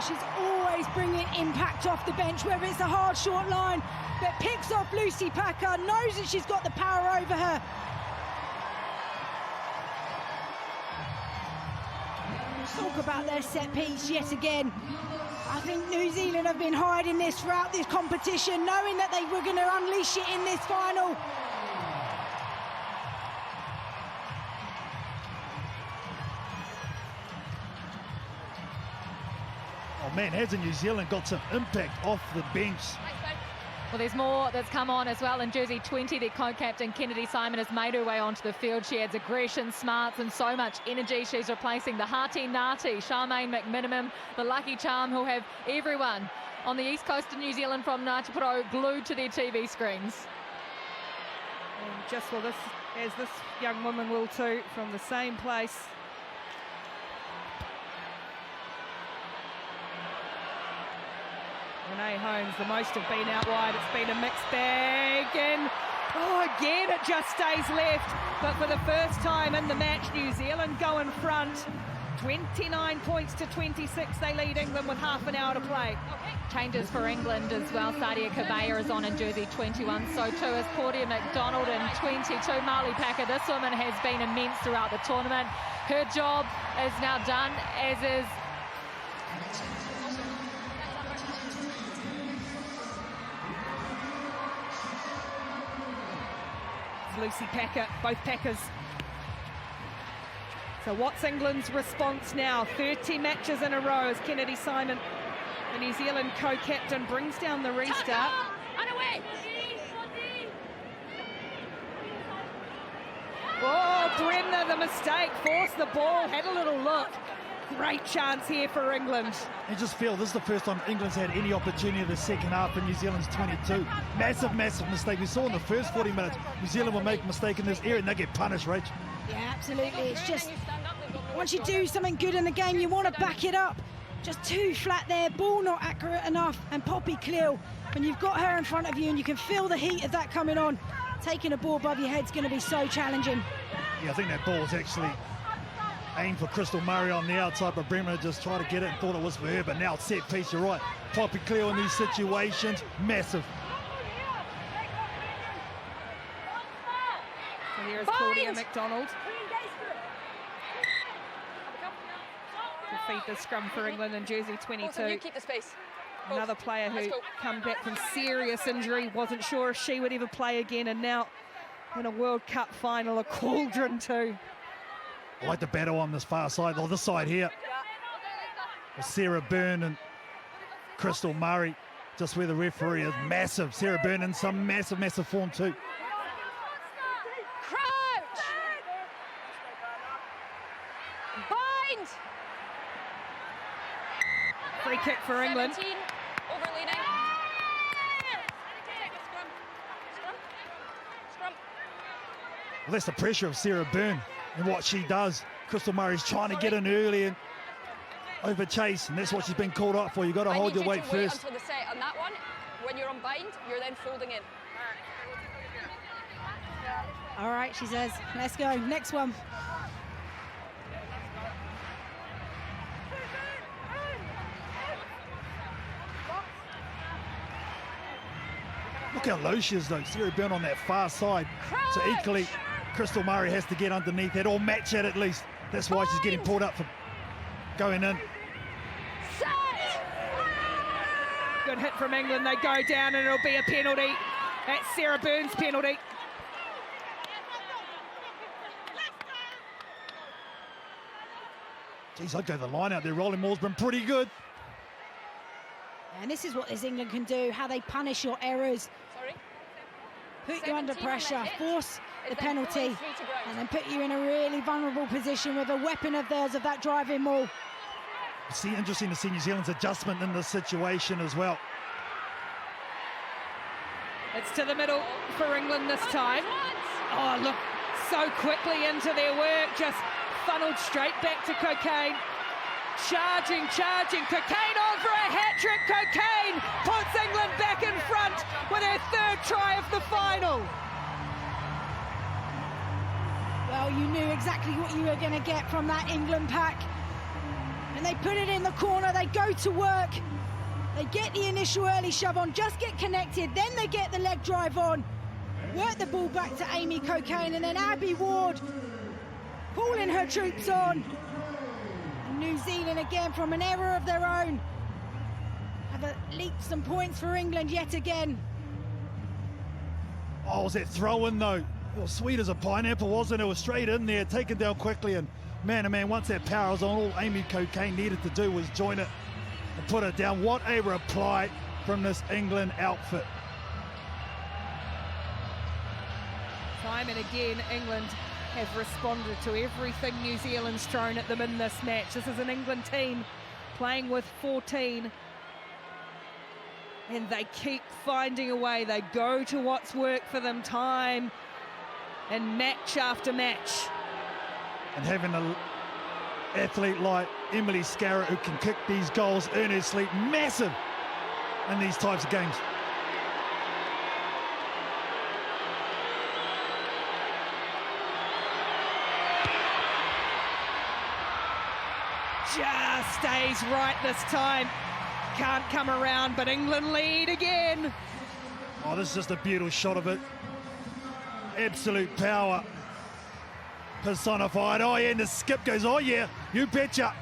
She's always bringing impact off the bench, whether it's a hard short line that picks off Lucy Packer, knows that she's got the power over her. Talk about their set piece yet again. I think New Zealand have been hiding this throughout this competition, knowing that they were going to unleash it in this final. Oh man, hasn't New Zealand got some impact off the bench? Well, there's more that's come on as well. In jersey 20, their co-captain Kennedy Simon has made her way onto the field. She adds aggression, smarts and so much energy. She's replacing the Hati-Nati, Charmaine McMiniman, the Lucky Charm, who'll have everyone on the east coast of New Zealand from Ngāti glued to their TV screens. And just well, this young woman will too, from the same place. Renee Holmes, the most have been out wide. It's been a mixed bag, and again it just stays left. But for the first time in the match, New Zealand go in front. 29 points to 26. They lead England with half an hour to play. Changes for England as well. Sadia Kabaya is on in jersey 21. So too is Claudia McDonald in 22. Marley Packer, this woman has been immense throughout the tournament. Her job is now done, as is Lucy Packer, both Packers. So what's England's response now? 30 matches in a row as Kennedy Simon, the New Zealand co-captain, brings down the restart. Oh, Bremner, the mistake, forced the ball, had a little look. Great chance here for England. I just feel this is the first time England's had any opportunity in the second half in New Zealand's 22. Massive mistake. We saw in the first 40 minutes, New Zealand will make a mistake in this area and they get punished, Rach. Yeah, absolutely. It's just, once you do something good in the game, you want to back it up. Just too flat there, ball not accurate enough, and Poppy Cleal, when you've got her in front of you and you can feel the heat of that coming on, taking a ball above your head's going to be so challenging. Yeah, I think that ball was actually aimed for Crystal Murray on the outside, but Bremner just tried to get it and thought it was for her, but now it's set piece, you're right. Poppy Cleal in these situations, massive. So here's Claudia McDonald to feed the scrum for England in jersey 22. You keep the space. Another player who come back from serious injury, wasn't sure if she would ever play again, and now in a World Cup final, a cauldron too. I like the battle on this far side, or this side here. With Sarah Byrne and Crystal Murray, just where the referee is. Massive. Sarah Byrne in some massive form too. Crouch! Bind! Free kick for England. 17, overleaning. Scrum. Well, that's the pressure of Sarah Byrne and what she does. Crystal Murray's trying to get in early and over chase, and that's what she's been called up for. You've got to hold your weight first. Until the set on that one. When you're on bind, you're then folding in. All right, she says, let's go. Next one. Look how low she is though. Sarah Byrne on that far side. So equally, Crystal Murray has to get underneath that, or match that at least. That's why she's getting pulled up for going in. Good hit from England. They go down and it'll be a penalty. That's Sarah Byrne's penalty. Geez, I'd go the line out there. Rolling Moore's been pretty good. And this is what this England can do, how they punish your errors. Put you under pressure, force the penalty, and then put you in a really vulnerable position with a weapon of theirs of that driving maul. It's interesting to see New Zealand's adjustment in this situation as well. It's to the middle for England this time. Oh, look, so quickly into their work, just funneled straight back to Cocaine. Charging. Cocaine on for a hat-trick. Cocaine puts England back in front with her third try of the final. Well, you knew exactly what you were going to get from that England pack. And they put it in the corner. They go to work. They get the initial early shove on, just get connected. Then they get the leg drive on. Work the ball back to Amy Cocaine, and then Abby Ward pulling her troops on. New Zealand again from an error of their own have leaked some points for England yet again. Oh, was that throw in though? It was sweet as a pineapple, wasn't it? It was straight in there, taken down quickly, and man, oh man, once that power was on, all Amy Cocaine needed to do was join it. and put it down. What a reply from this England outfit. Time and again, England have responded to everything New Zealand's thrown at them in this match. This is an England team playing with 14. And they keep finding a way. They go to what's worked for them time and match after match. And having an athlete like Emily Scarrett who can kick these goals, earn her sleep, massive in these types of games. Just stays right this time. Can't come around, but England lead again. Oh, this is just a beautiful shot of it. Absolute power personified. Oh, yeah, and the skip goes, oh, yeah, you betcha.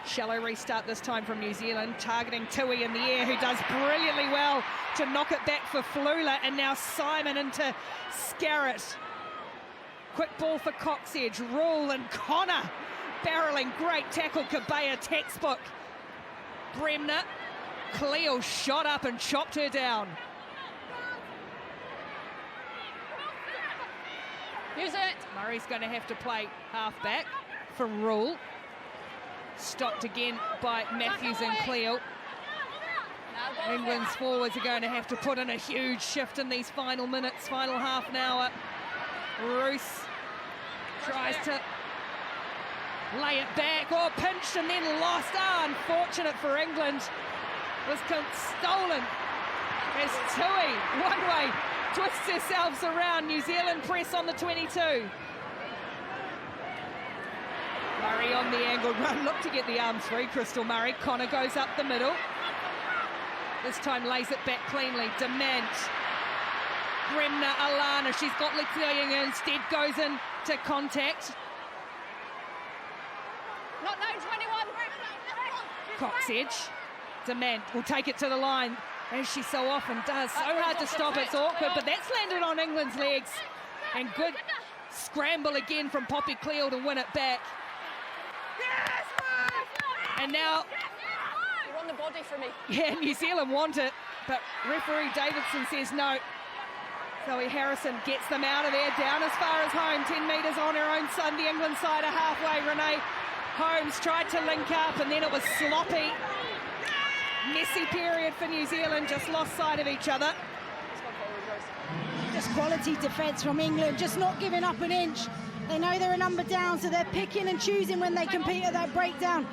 Shallow restart this time from New Zealand, targeting Tui in the air, who does brilliantly well to knock it back for Flula, and now Simon into Scarrett. Quick ball for Coxedge, Rule and Connor barreling, great tackle, Kabea textbook. Bremner, Cleo shot up and chopped her down. Use it. Murray's going to have to play half-back for Rule. Stopped again by Matthews and Cleo. England's forwards are going to have to put in a huge shift in these final minutes, final half an hour. Roos tries to lay it back. Oh, pinched and then lost. Unfortunate for England. Was stolen as Tui, one way, twists herself around. New Zealand press on the 22. Murray on the angled run, look to get the arm free, Crystal Murray. Connor goes up the middle. This time lays it back cleanly. Dement. Bremner, Alana, she's got Leclerc instead, goes in to contact. Not now, 21. Coxedge. Dement will take it to the line, as she so often does. So hard to stop, it's awkward, but that's landed on England's legs. And good scramble again from Poppy Cleo to win it back. And now, You're on the body for me. yeah, New Zealand want it, but referee Davidson says no. Zoe Harrison gets them out of there, down as far as home, 10 metres on her own son, the England side are halfway. Renee Holmes tried to link up, and then it was sloppy. Messy period for New Zealand, just lost sight of each other. Just quality defence from England, just not giving up an inch. They know they're a number down, so they're picking and choosing when they compete at that breakdown.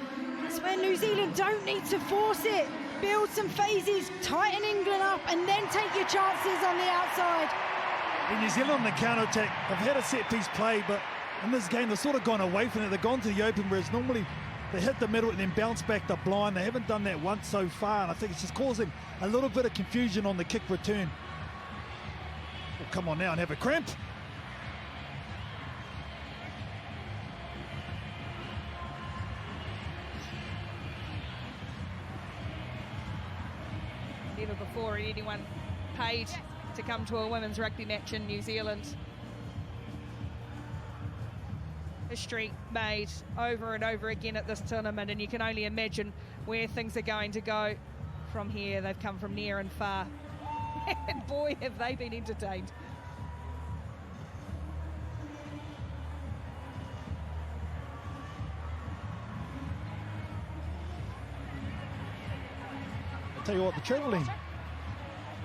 That's when New Zealand don't need to force it. Build some phases, tighten England up, and then take your chances on the outside. In New Zealand on the counter-attack, they've had a set-piece play, but in this game, they've sort of gone away from it. They've gone to the open, whereas normally they hit the middle and then bounce back the blind. They haven't done that once so far, and I think it's just causing a little bit of confusion on the kick return. Oh, come on now and have a cramp. Never before had anyone paid to come to a women's rugby match in New Zealand. History made over and over again at this tournament, and you can only imagine where things are going to go from here. They've come from near and far. And boy, have they been entertained. Tell you what, the travelling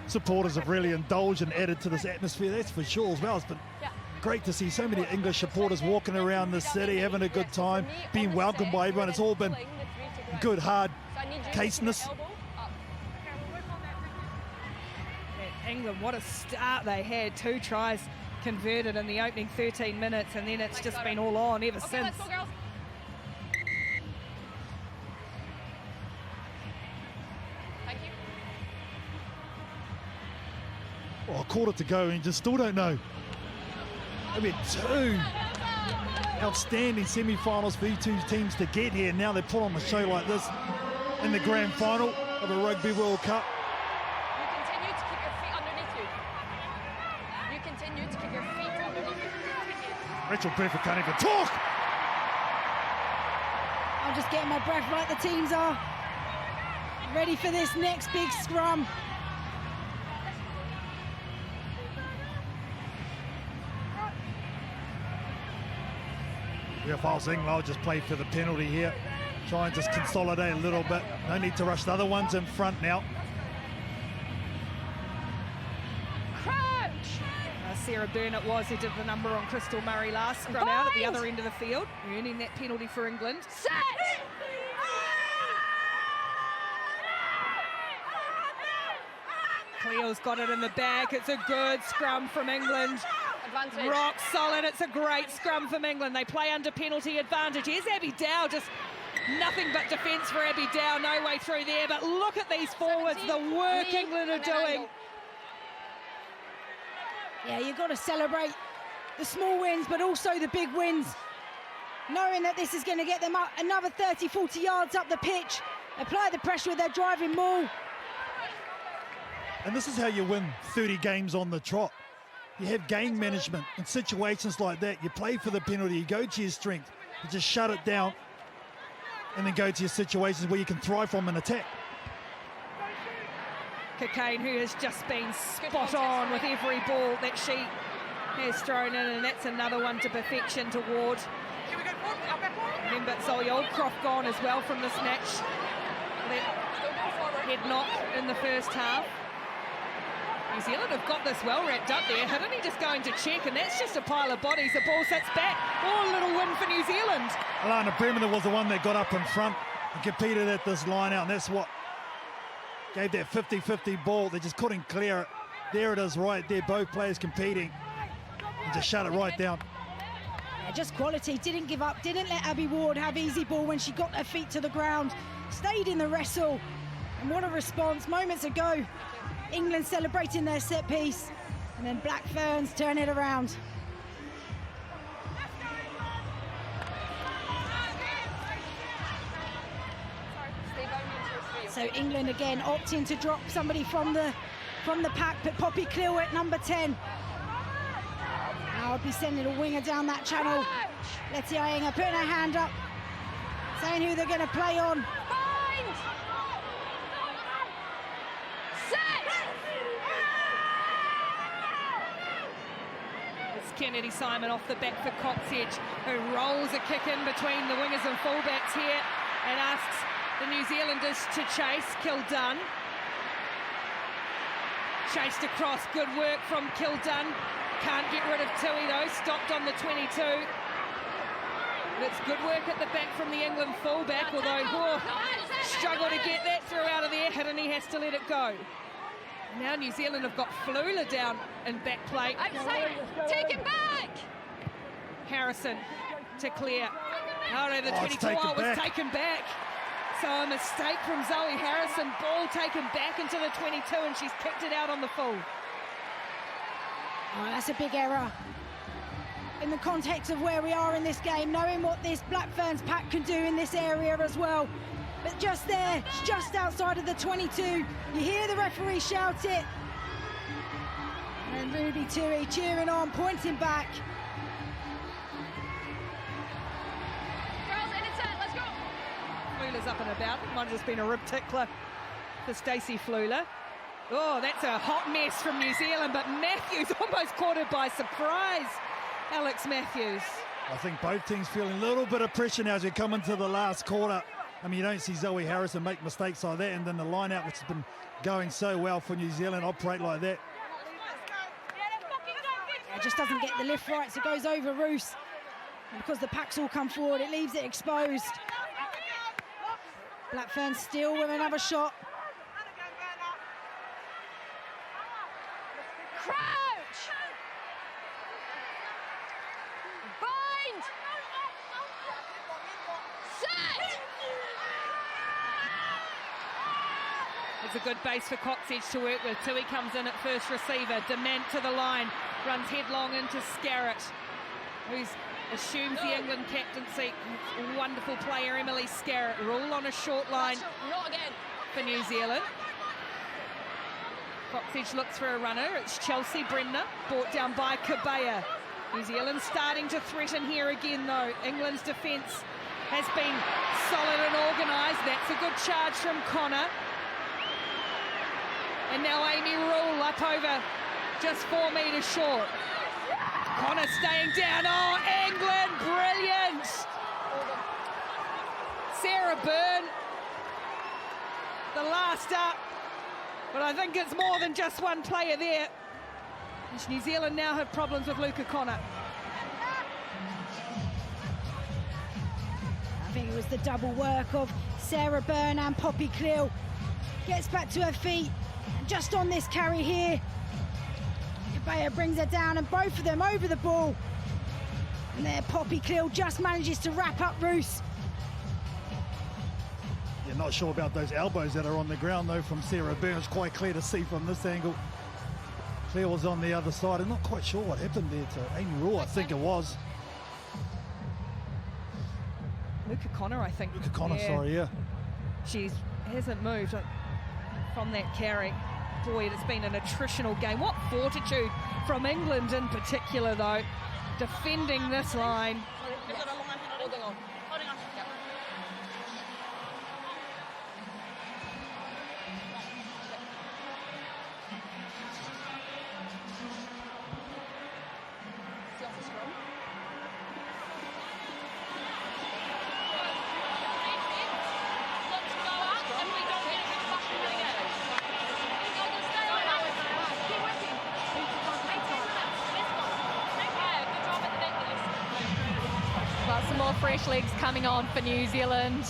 supporters have really indulged and added to this atmosphere, that's for sure as well. It's been great to see so many English supporters walking around the city, having a good time, being welcomed by everyone. It's all been good, hard caseness. England, what a start they had. 2 tries converted in the opening 13 minutes, and then it's just been all on ever since. Let's go, girls. Oh, a quarter to go and you just still don't know. They've had 2 outstanding semi-finals for these 2 teams to get here. Now they put on a show like this in the grand final of the Rugby World Cup. asking you to keep your feet underneath you. Rachel Bradford can't even talk. I'm just getting my breath like the teams are. Ready for this next big scrum. Yeah, if I was England, I would just play for the penalty here. Try and just consolidate a little bit. No need to rush the other ones in front now. Sarah Burnett was who did the number on Crystal Murray last scrum out at the other end of the field, earning that penalty for England. Set! Cleo's got it in the back. It's a good scrum from England. Advantage. Rock solid. It's a great scrum from England. They play under penalty advantage. Here's Abby Dow, just nothing but defence for Abby Dow. No way through there. But look at these forwards, the work England are doing. Yeah, you've got to celebrate the small wins, but also the big wins. Knowing that this is going to get them up another 30, 40 yards up the pitch. Apply the pressure with their driving maul. And this is how you win 30 games on the trot. You have game management in situations like that. You play for the penalty, you go to your strength, you just shut it down, and then go to your situations where you can thrive from an attack. Cockayne, who has just been spot on with every ball that she has thrown in, and that's another one to perfection toward. Remember, Zoe Oldcroft gone as well from this match. That head knock in the first half. New Zealand have got this well wrapped up there. Hidden just going to check, and that's just a pile of bodies. The ball sits back. Oh, a little win for New Zealand. Alana Bremen was the one that got up in front and competed at this line out, and that's what gave that 50-50 ball. They just couldn't clear it. There it is right there, both players competing. And just shut it right down. Yeah, just quality, didn't give up, didn't let Abby Ward have easy ball when she got her feet to the ground. Stayed in the wrestle. And what a response moments ago. England celebrating their set piece. And then Black Ferns turn it around. So England again opting to drop somebody from the pack, but Poppy Clew at number 10. Now I'll be sending a winger down that channel. Letty Ienga putting her hand up, saying who they're going to play on. It's Kennedy Simon off the back for Coxedge, who rolls a kick in between the wingers and fullbacks here and asks the New Zealanders to chase. Kildunn chased across, good work from Kildunn. Can't get rid of Tui though, stopped on the 22. It's good work at the back from the England fullback, although struggle to get that through out of there. Hidden, has to let it go. Now New Zealand have got Flula down in back plate. Take him back! Harrison to clear. Oh no, the 22 was taken back. So a mistake from Zoe Harrison. Ball taken back into the 22 and she's kicked it out on the full. Oh, that's a big error. In the context of where we are in this game, knowing what this Black Ferns pack can do in this area as well. But just there, just outside of the 22, you hear the referee shout it. And Ruby Tui cheering on, pointing back. Girls, in it set, let's go. Flula's up and about. It might have just been a rib tickler for Stacey Flula. Oh, that's a hot mess from New Zealand, but Matthews almost caught her by surprise. Alex Matthews. I think both teams feeling a little bit of pressure now as we come into the last quarter. I mean, you don't see Zoe Harrison make mistakes like that, and then the line out, which has been going so well for New Zealand, operate like that. It just doesn't get the lift right, so it goes over Roos. And because the packs all come forward, it leaves it exposed. Black Ferns still with another shot. Crouch! Bind! Set! It's a good base for Coxedge to work with. Tui comes in at first receiver. Dement to the line. Runs headlong into Scarrett, who assumes the England captaincy. Wonderful player, Emily Scarrett. Rule on a short line Not again. for New Zealand. Coxedge looks for a runner. It's Chelsea Bremner, brought down by Kabaya. New Zealand starting to threaten here again, though. England's defence has been solid and organised. That's a good charge from Connor. And now Amy Rule up over just 4 metres short. Connor staying down. Oh, England, brilliant! Sarah Byrne, the last up. But I think it's more than just one player there. New Zealand now have problems with Luca Connor. I think it was the double work of Sarah Byrne and Poppy Cleal. Gets back to her feet. Just on this carry here. Kabaya brings her down and both of them over the ball. And there Poppy Cleal just manages to wrap up Roos. You're not sure about those elbows that are on the ground, though, from Sarah Byrne. It's quite clear to see from this angle. Claire was on the other side. I'm not quite sure what happened there to Amy Rule, I think it was. Luca Connor, I think. Luca Connor, sorry, yeah. She hasn't moved from that carry. Boy, it's been an attritional game. What fortitude from England in particular, though, defending this line. Holding on. Holding on. Yep. Some more fresh legs coming on for New Zealand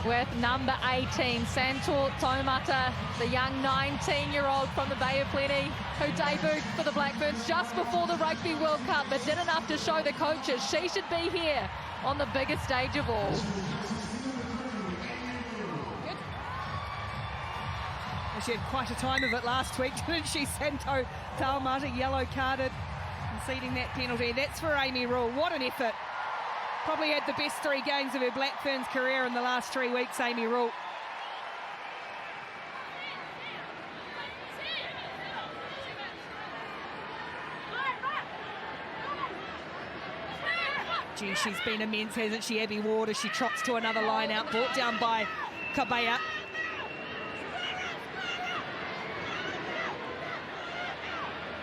with number 18, Santor Taumata, the young 19-year-old from the Bay of Plenty, who debuted for the Black Ferns just before the Rugby World Cup, but did enough to show the coaches she should be here on the biggest stage of all. Good. Well, she had quite a time of it last week, didn't she? Santor Taumata, yellow carded, conceding that penalty. That's for Amy Rule. What an effort. Probably had the best 3 games of her Black Ferns career in the last 3 weeks, Amy Rule. Gee, she's been immense, hasn't she, Abby Ward, as she trots to another line out, brought down by Kabaya.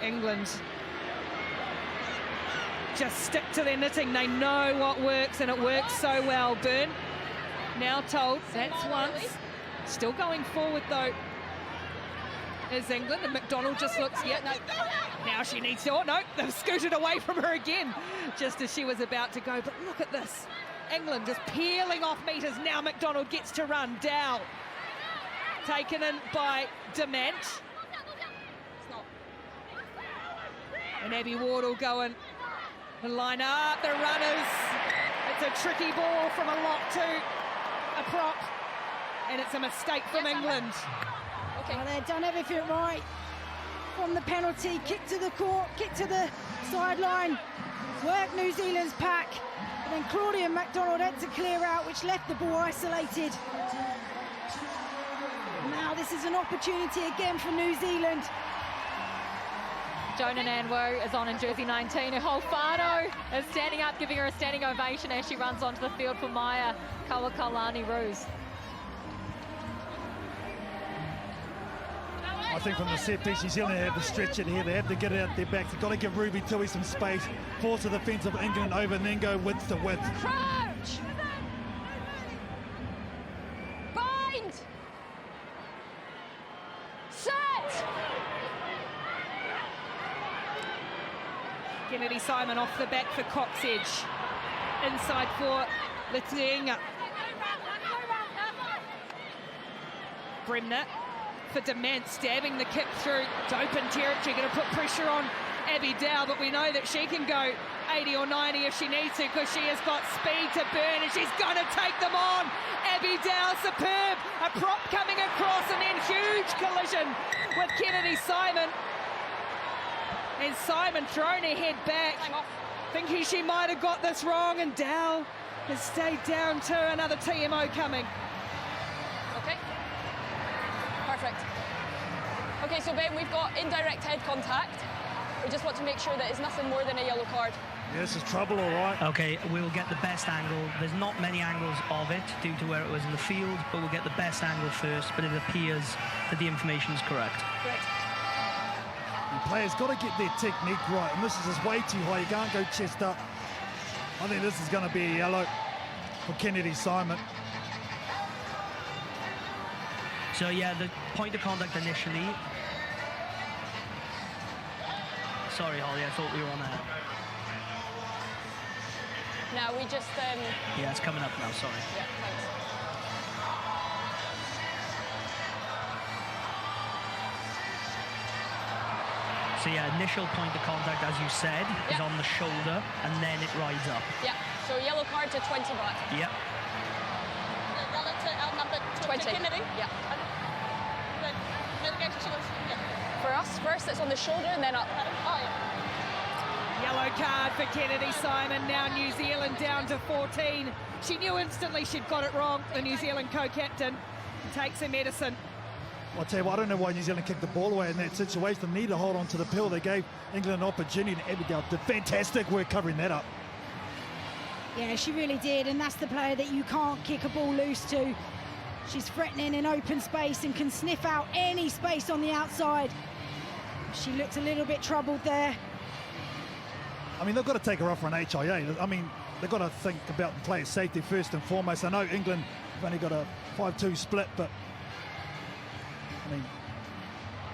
England just stick to their knitting. They know what works, and it works so well. Byrne now told that's once. Still going forward, though, is England. And McDonald just looks, yeah, no. Now she needs to, oh, no, they've scooted away from her again, just as she was about to go. But look at this. England just peeling off meters. Now McDonald gets to run. Dow taken in by Dement. And Abby Ward will go and line up the runners. It's a tricky ball from a lock to a prop, and it's a mistake from England. Okay. Well, they've done everything right from the penalty, kick to the court, kick to the sideline, work New Zealand's pack, and then Claudia McDonald had to clear out, which left the ball isolated. Now this is an opportunity again for New Zealand. Jonah Nanwu is on in jersey 19. Her whole whānau is standing up, giving her a standing ovation as she runs onto the field for Maya Kawakalani Roos. I think from the set piece, New Zealand have to stretch it here. They have to get it out their back. They've got to give Ruby Tui some space, force the defence of England over, and then go width to width. Crouch! Bind! Set! Kennedy Simon off the back for Coxedge. Inside for Letienga. Bremner for Dement, stabbing the kick through to open territory. Going to put pressure on Abby Dow, but we know that she can go 80 or 90 if she needs to, because she has got speed to burn, and she's going to take them on. Abby Dow, superb. A prop coming across, and then huge collision with Kennedy Simon. And Simon thrown her head back, thinking she might have got this wrong, and Dow has stayed down too. Another TMO coming. Okay. Perfect. Okay. Okay, so Ben, we've got indirect head contact. We just want to make sure that it's nothing more than a yellow card. Yeah, this is trouble, all right. Okay, we'll get the best angle. There's not many angles of it due to where it was in the field, but we'll get the best angle first, but it appears that the information is correct. Correct. The players got to get their technique right, and this is just way too high. You can't go chest up. I think this is going to be a yellow for Kennedy Simon. So yeah, the point of contact initially. Sorry, Holly, I thought we were on there. Now we just... Yeah, it's coming up now, sorry. Yeah, thanks. So yeah, initial point of contact, as you said, is on the shoulder, and then it rides up. Yeah, so yellow card to 20 back. Yep. Yellow to our number 20. Kennedy. Yeah. The mitigation was, yeah. For us, first it's on the shoulder and then up. Oh, yeah. Yellow card for Kennedy Simon. Now New Zealand down to 14. She knew instantly she'd got it wrong, the New Zealand co-captain. Takes her medicine. I'll tell you what, I don't know why New Zealand kicked the ball away in that situation. They needed to hold on to the pill. They gave England an opportunity, and Abigail did fantastic work covering that up. Yeah, she really did, and that's the player that you can't kick a ball loose to. She's threatening in open space and can sniff out any space on the outside. She looked a little bit troubled there. I mean, they've got to take her off for an HIA. I mean, they've got to think about the player's safety first and foremost. I know England have only got a 5-2 split, but I mean,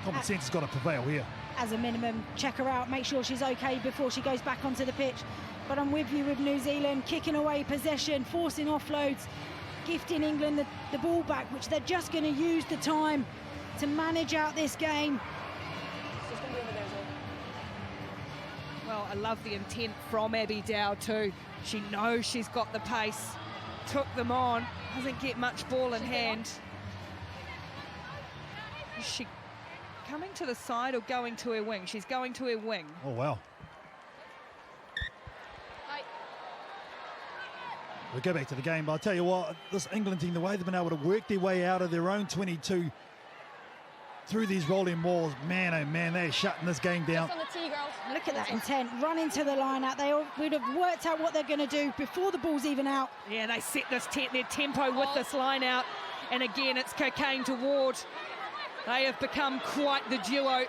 common sense has got to prevail here. As a minimum, check her out, make sure she's okay before she goes back onto the pitch. But I'm with you with New Zealand, kicking away possession, forcing offloads, gifting England the ball back, which they're just going to use the time to manage out this game. Well, I love the intent from Abby Dow too. She knows she's got the pace, took them on, doesn't get much ball in hand. Is she coming to the side or going to her wing? She's going to her wing. Oh, wow. We'll go back to the game, but I'll tell you what, this England team, the way they've been able to work their way out of their own 22 through these rolling walls, man, oh man, they're shutting this game down. Just on the tee, girls. Look at that intent, run into the line out. They would have worked out what they're going to do before the ball's even out. Yeah, they set this their tempo with this line out. And again, it's Cocaine to Ward. They have become quite the duo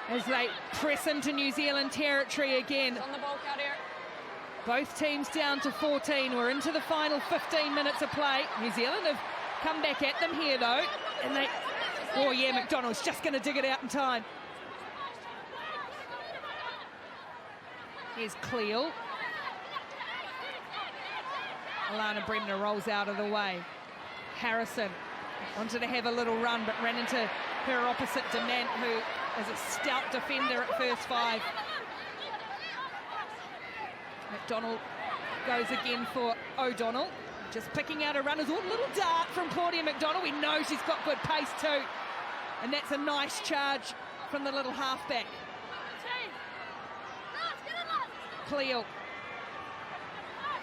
as they press into New Zealand territory again. On the ball out here. Both teams down to 14. We're into the final 15 minutes of play. New Zealand have come back at them here, though. And they... Oh, yeah, McDonald's just going to dig it out in time. Here's Cleo. Alana Bremner rolls out of the way. Harrison wanted to have a little run, but ran into her opposite, Demant, who is a stout defender at first five. McDonald goes again for O'Donnell. Just picking out her runners. Oh, little dart from Claudia McDonald. We know she's got good pace too. And that's a nice charge from the little halfback. Cleo.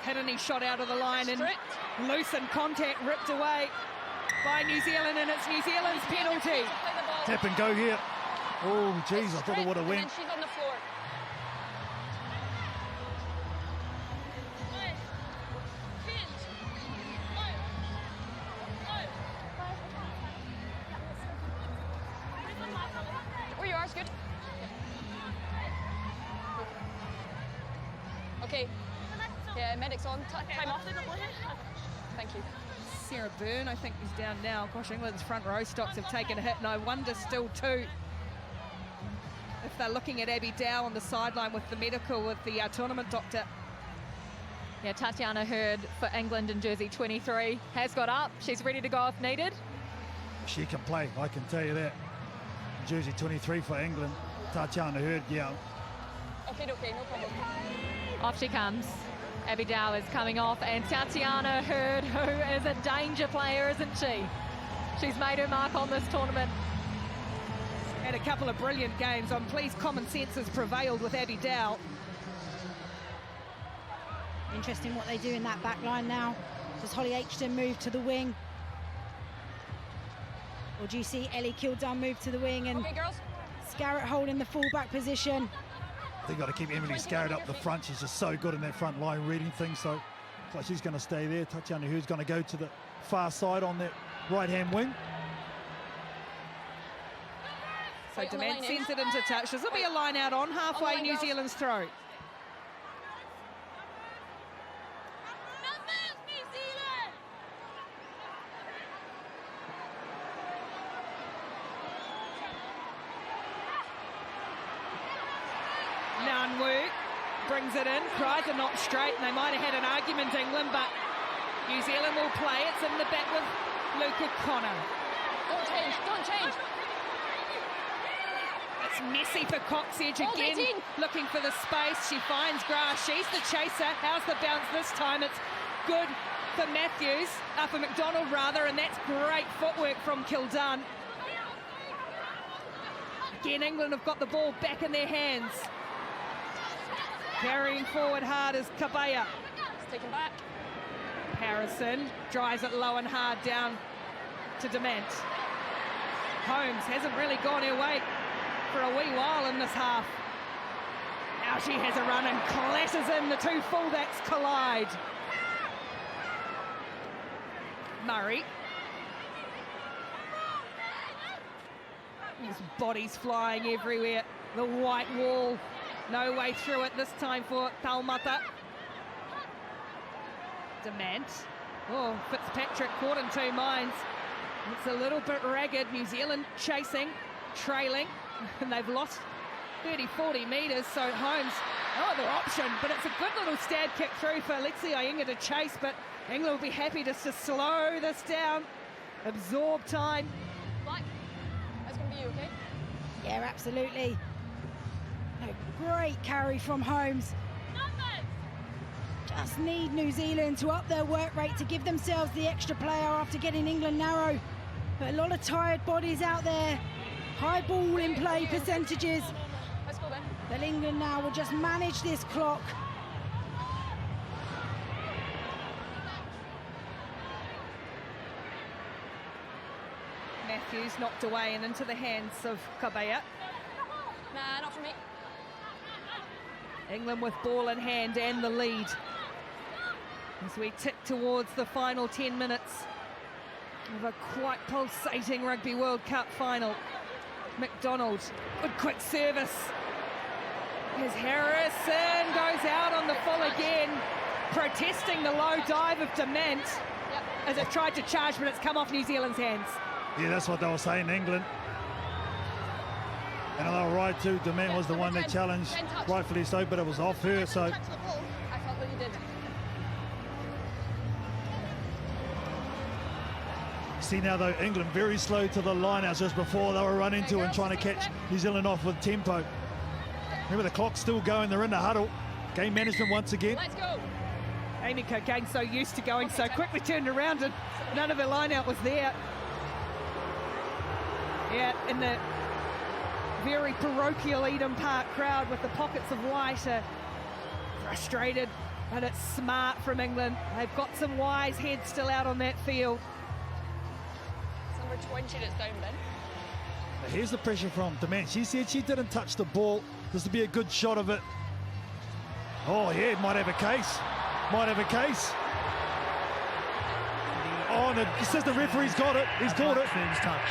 Hiddeny shot out of the line and loosened contact, ripped away by New Zealand, and it's New Zealand's penalty. Tap and go here. Oh, geez, I thought it would have went. And she's on the floor. Where you are is good. Okay. Yeah, medic's on. Time off. Thank you. Sarah Byrne, I think, is down now. Gosh, England's front row stocks have taken a hit, and I wonder still too if they're looking at Abby Dow on the sideline with the medical, with the tournament doctor. Yeah, Tatiana Hurd for England in jersey 23 has got up. She's ready to go if needed. She can play, I can tell you that. Jersey 23 for England. Tatiana Hurd, yeah. Okay, no problem. Off she comes. Abby Dow is coming off, and Tatiana Hurd, who is a danger player, isn't she? She's made her mark on this tournament. Had a couple of brilliant games. I'm pleased common sense has prevailed with Abby Dow. Interesting what they do in that back line now. Does Holly Aitchison move to the wing? Or do you see Ellie Kildun move to the wing and Scarrett holding the fullback position. They've got to keep Emily Scarrett up the front. She's just so good in that front line reading things. So looks like she's going to stay there. Tatiana who's going to go to the far side on that right-hand wing. So Dement sends it into touch. This will be a line out on halfway New Zealand's throw. Nanwu brings it in. Cries are not straight, and they might have had an argument, England, but New Zealand will play. It's in the back with Luca Connor. Don't change, don't change. It's messy for Coxedge again, looking for the space. She finds grass. She's the chaser. How's the bounce this time? It's good for Matthews, for McDonald rather, and that's great footwork from Kildun. Again, England have got the ball back in their hands. Carrying forward hard is Kabaya. It's taken back. Harrison drives it low and hard down to Dement. Holmes hasn't really gone her way for a wee while in this half. Now she has a run and clashes in. The two fullbacks collide. Murray. His body's flying everywhere. The white wall. No way through it this time for Taumata. Dement. Oh, Fitzpatrick caught in two minds. It's a little bit ragged. New Zealand chasing, trailing, and they've lost 30-40 metres. So Holmes, the option, but it's a good little stab kick through for Alexi Iyenga to chase, but England will be happy just to slow this down, absorb time. Black, that's going to be you, okay? Yeah, absolutely. A great carry from Holmes. Just need New Zealand to up their work rate to give themselves the extra player after getting England narrow. But a lot of tired bodies out there. High ball in play percentages. Let's go then. But England now will just manage this clock. Matthews knocked away and into the hands of Kabaya. Nah, not for me. England with ball in hand and the lead as we tick towards the final 10 minutes of a quite pulsating Rugby World Cup final. McDonald, good quick service. As Harrison goes out on the full again, protesting the low dive of Dement as it tried to charge, but it's come off New Zealand's hands. Yeah, that's what they were saying, England. And they were right too. Dement was the one that challenged, rightfully so, but it was off her, so... I felt that you did. See now though, England very slow to the line-outs just before they were running to and trying to catch New Zealand off with tempo. Remember, the clock's still going, they're in the huddle. Game management once again. Let's go. Amy Cocaine so used to going so quickly turned around and none of her line-out was there. Yeah, in the very parochial Eden Park crowd with the pockets of white are frustrated, but it's smart from England. They've got some wise heads still out on that field. It's number 20 that's down, Ben. Here's the pressure from Dement. She said she didn't touch the ball. This would be a good shot of it. Oh yeah, might have a case. Might have a case. Oh, and it says the referee's got it. He's caught it. Ferns touch.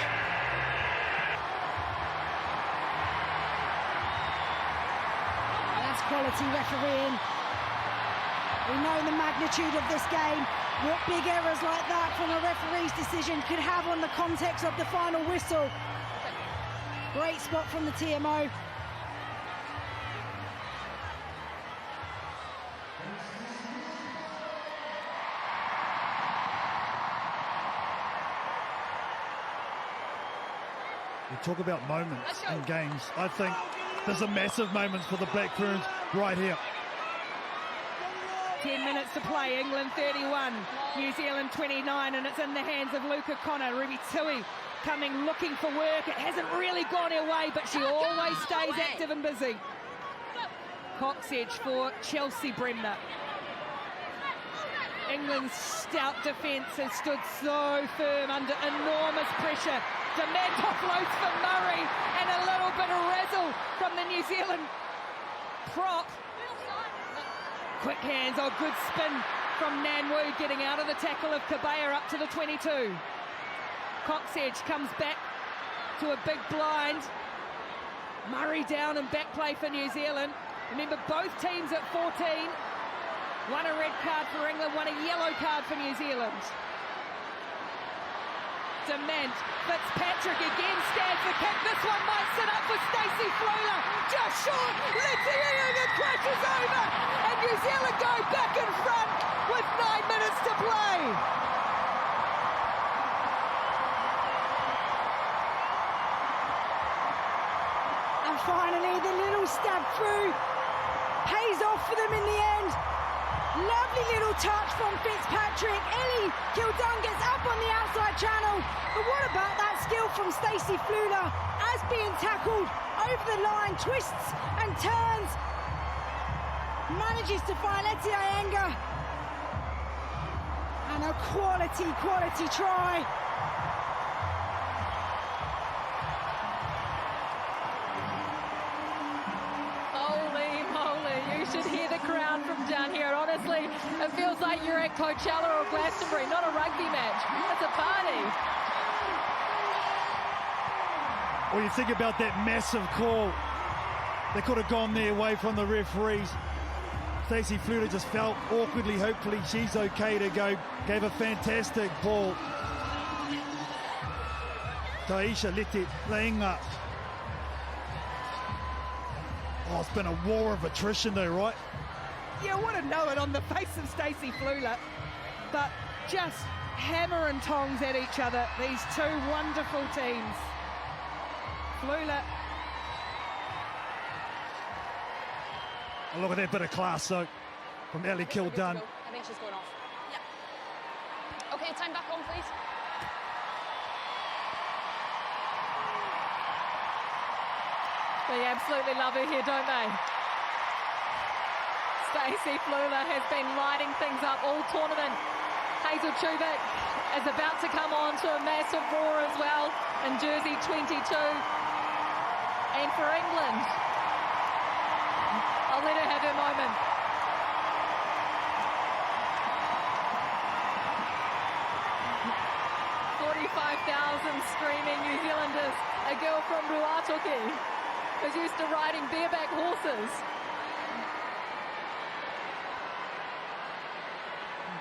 That's quality refereeing. We know the magnitude of this game. What big errors like that from a referee's decision could have on the context of the final whistle. Great spot from the TMO. We talk about moments in games. I think there's a massive moment for the Black Ferns right here. 10 minutes to play, England 31, New Zealand 29, and it's in the hands of Luca Connor. Ruby Tui coming looking for work. It hasn't really gone her way, but she always stays active and busy. Coxedge for Chelsea Bremner. England's stout defence has stood so firm under enormous pressure. Dement offloads for Murray, and a little bit of New Zealand prop. Quick hands, oh, good spin from Nanwu, getting out of the tackle of Kabaya up to the 22. Coxedge comes back to a big blind. Murray down and back play for New Zealand. Remember, both teams at 14. One a red card for England, one a yellow card for New Zealand. Dement, Fitzpatrick again stands the kick. This one might sit up for Stacey Flula. Just short, Letty crashes over. And New Zealand go back in front with 9 minutes to play. And finally, the little stab through pays off for them in the end. Lovely little touch from Fitzpatrick. Ellie Kildun gets up on the outside channel. But what about that skill from Stacey Flula as being tackled over the line, twists and turns. Manages to find Letty Ayenga. And a quality try. You should hear the crowd from down here. Honestly, it feels like you're at Coachella or Glastonbury, not a rugby match. It's a party. Well, you think about that massive call. They could have gone their way from the referees. Stacey Flula just felt awkwardly. Hopefully she's okay to go. Gave a fantastic ball. Taisha Lete Lainga. Oh, it's been a war of attrition though, right? You want to know it on the face of Stacey Flula, but just hammer and tongs at each other, these two wonderful teams. Flula. Oh, look at that bit of class though from Ellie Kildun. I think she's going off. Yeah. Okay, time back on, please. They absolutely love her here, don't they? Stacey Flula has been lighting things up all tournament. Hazel Chubik is about to come on to a massive roar as well in jersey 22. And for England, I'll let her have her moment. Screaming New Zealanders, a girl from Ruatoki who's used to riding bareback horses.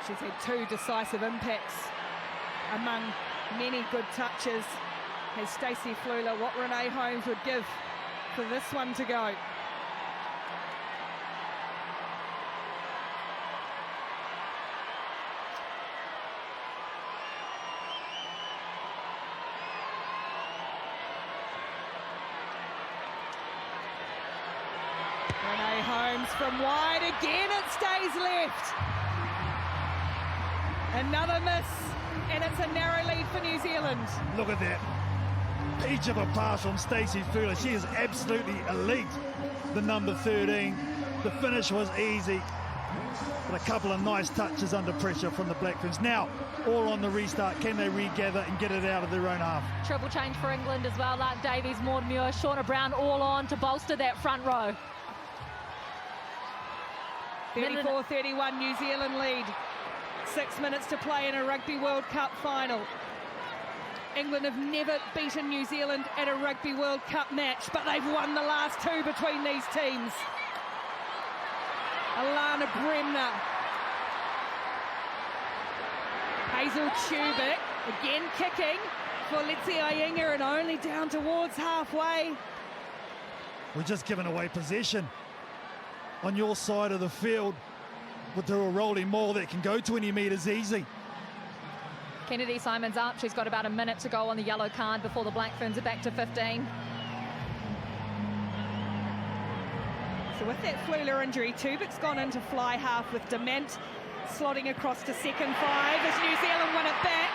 She's had two decisive impacts among many good touches. Has Stacey Flula what Renee Holmes would give for this one to go? Renee Holmes from wide again, it stays left. Another miss, and it's a narrow lead for New Zealand. Look at that. Peach of a pass from Stacey Flula. She is absolutely elite, the number 13. The finish was easy, but a couple of nice touches under pressure from the Black Ferns. Now, all on the restart. Can they regather and get it out of their own half? Triple change for England as well. Lark Davies, Maud Muir, Shauna Brown all on to bolster that front row. 34-31 New Zealand lead. 6 minutes to play in a Rugby World Cup final. England have never beaten New Zealand at a Rugby World Cup match, but they've won the last two between these teams. Alana Bremner. Hazel Chubik again kicking for Letty Ayenga and only down towards halfway. We're just giving away possession on your side of the field with a rolling maul that can go 20 metres easy. Kennedy Simons up. She's got about a minute to go on the yellow card before the Black Ferns are back to 15. So with that Flula injury, Tubik's gone into fly half with Dement slotting across to second five as New Zealand win it back.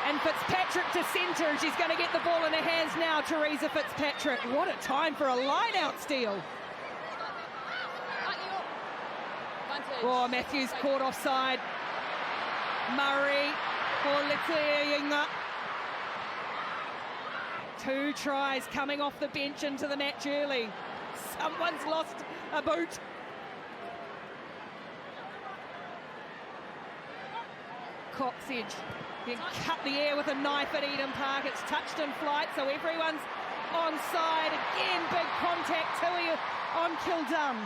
And Fitzpatrick to centre. She's going to get the ball in her hands now, Teresa Fitzpatrick. What a time for a line-out steal. Oh, Matthews caught offside. Murray for Letty Ayenga. 2 tries coming off the bench into the match early. Someone's lost a boot. Coxedge can cut the air with a knife at Eden Park. It's touched in flight, so everyone's onside. Again, big contact, Tui on Kildum.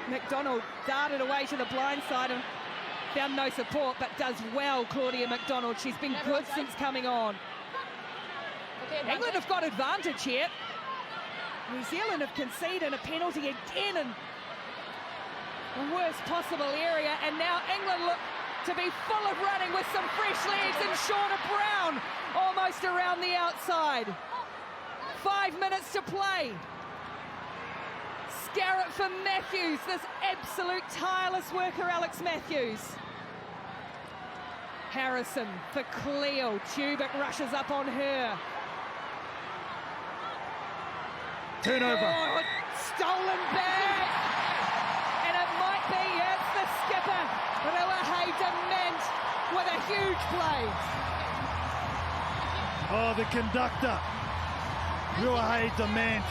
McDonald darted away to the blind side and found no support, but does well, Claudia McDonald. She's been good since coming on. England have got advantage here. New Zealand have conceded a penalty again in the worst possible area, and now England look to be full of running with some fresh legs, and Shauna Brown almost around the outside. 5 minutes to play. Scarrett for Matthews, this absolute tireless worker, Alex Matthews. Harrison for Cleo, Tubic rushes up on her. Turnover. Oh, stolen back. And it might be, it's the skipper, Ruahei Dement, with a huge play. Oh, the conductor, Ruahei Dement.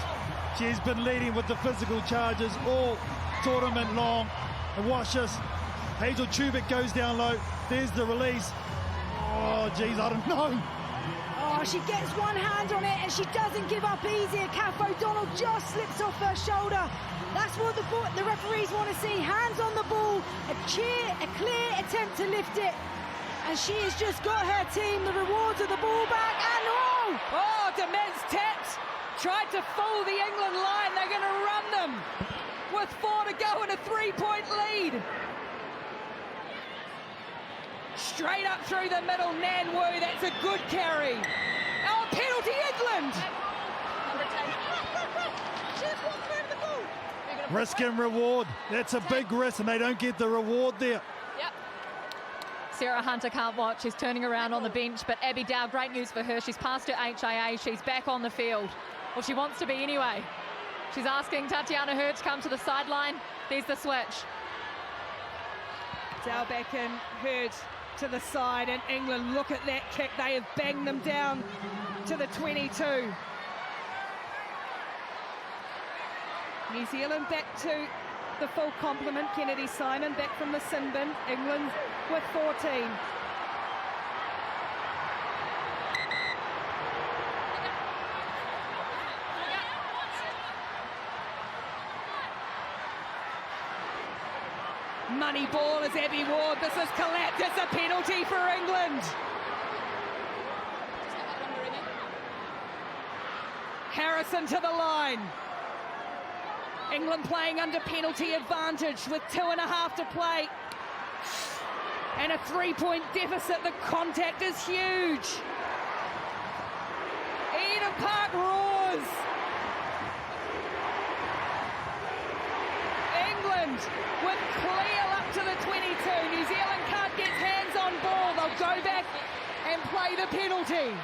She's been leading with the physical charges all tournament long. The washers. Hazel Tubic goes down low. There's the release. Oh, geez, I don't know. Oh, she gets one hand on it and she doesn't give up easy. Kath O'Donnell just slips off her shoulder. That's what the referees want to see. Hands on the ball, a clear attempt to lift it. And she has just got her team the rewards of the ball back, and Oh, Dement's tapped. Tried to fool the England line. They're going to run them with 4 to go and a 3-point lead. Straight up through the middle, Nan Wu, that's a good carry. Oh, penalty England! Risk and reward. That's a big risk, and they don't get the reward there. Yep. Sarah Hunter can't watch. She's turning around on the bench, but Abby Dow, great news for her. She's passed her HIA. She's back on the field. Well, she wants to be anyway. She's asking Tatiana Hurd to come to the sideline. There's the switch. Dow back in, Hurd to the side, and England, look at that kick. They have banged them down to the 22. New Zealand back to the full complement. Kennedy Simon back from the sin bin. England with 14. Money ball is Abby Ward. This is collapsed. It's a penalty for England. Harrison to the line. England playing under penalty advantage with 2.5 to play. And a 3-point deficit. The contact is huge. Eden Park roars. England with clear up to the 22. New Zealand can't get hands on ball. They'll go back and play the penalty.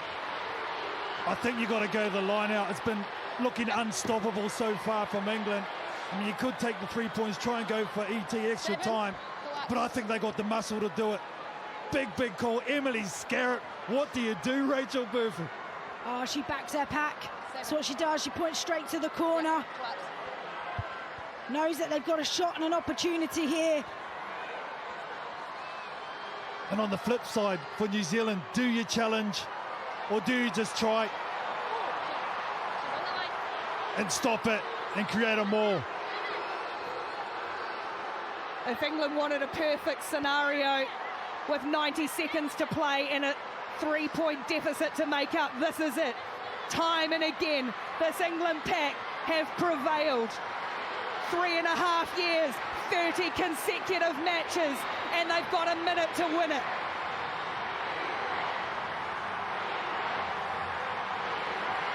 I think you've got to go the line out. It's been looking unstoppable so far from England. I mean, you could take the 3 points, try and go for ET extra time, but I think they got the muscle to do it. Big call. Emily Scarrett. What do you do, Rachel Burford? oh, she backs her pack. That's what she does. She points straight to the corner. Knows that they've got a shot and an opportunity here. And on the flip side, for New Zealand, do you challenge or do you just try and stop it and create a maul? If England wanted a perfect scenario with 90 seconds to play and a 3-point deficit to make up, this is it. Time and again, this England pack have prevailed. 3.5 years, 30 consecutive matches, and they've got a minute to win it.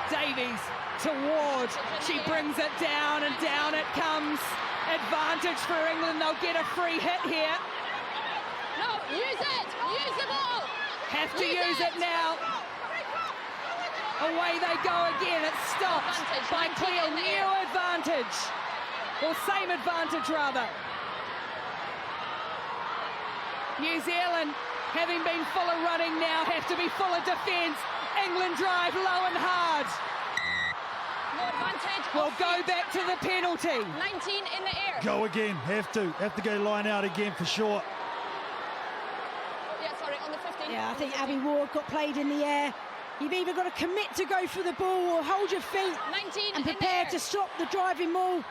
Davies to Ward. She brings it down, and down it comes. Advantage for England. They'll get a free hit here. No, use it! Use the ball! Have to use it now. Away they go again. It's stopped by Cleo. New advantage. Or same advantage, rather. New Zealand having been full of running, now have to be full of defence. England drive low and hard. No advantage. We'll go back to the penalty. 19 in the air. Go again, have to go line out again for sure. Yeah, sorry, on the 15. Yeah, I think Abby Ward got played in the air. You've either got to commit to go for the ball or hold your feet 19 and prepare to stop the driving maul.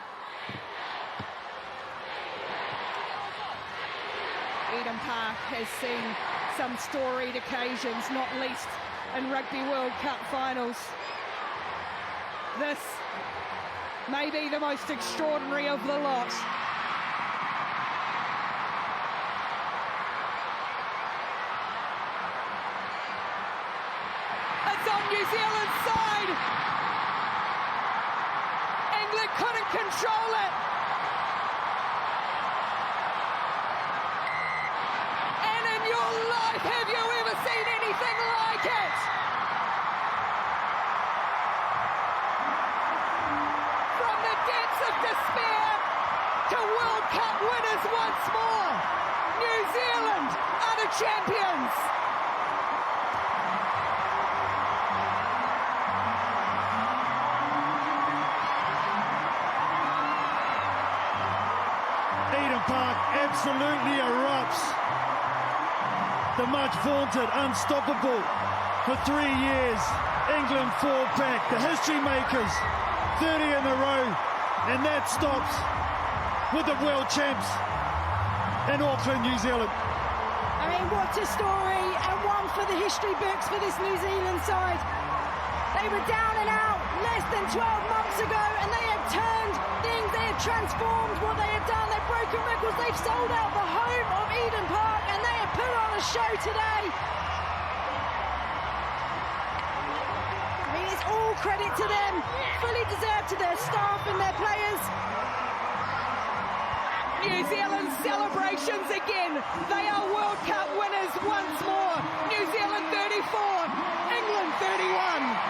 Eden Park has seen some storied occasions, not least in Rugby World Cup finals. This may be the most extraordinary of the lot. It's on New Zealand's side. England couldn't control it. And in your life, have you ever seen anything like it? From the depths of despair to World Cup winners once more. New Zealand are the champions. Eden Park absolutely erupts. The much vaunted unstoppable for 3 years. England 4-pack, the history makers, 30 in a row, and that stops with the world champs in Auckland, New Zealand. I mean, what a story, and one for the history books for this New Zealand side. They were down and out less than 12 months ago, and they have turned things, they have transformed what they have done. They've broken records, they've sold out the home of Eden Park, and they have put on a show today. I mean, it's all credit to them, fully deserved to their staff and their players. New Zealand celebrations again. They are World Cup winners once more. New Zealand 34, England 31.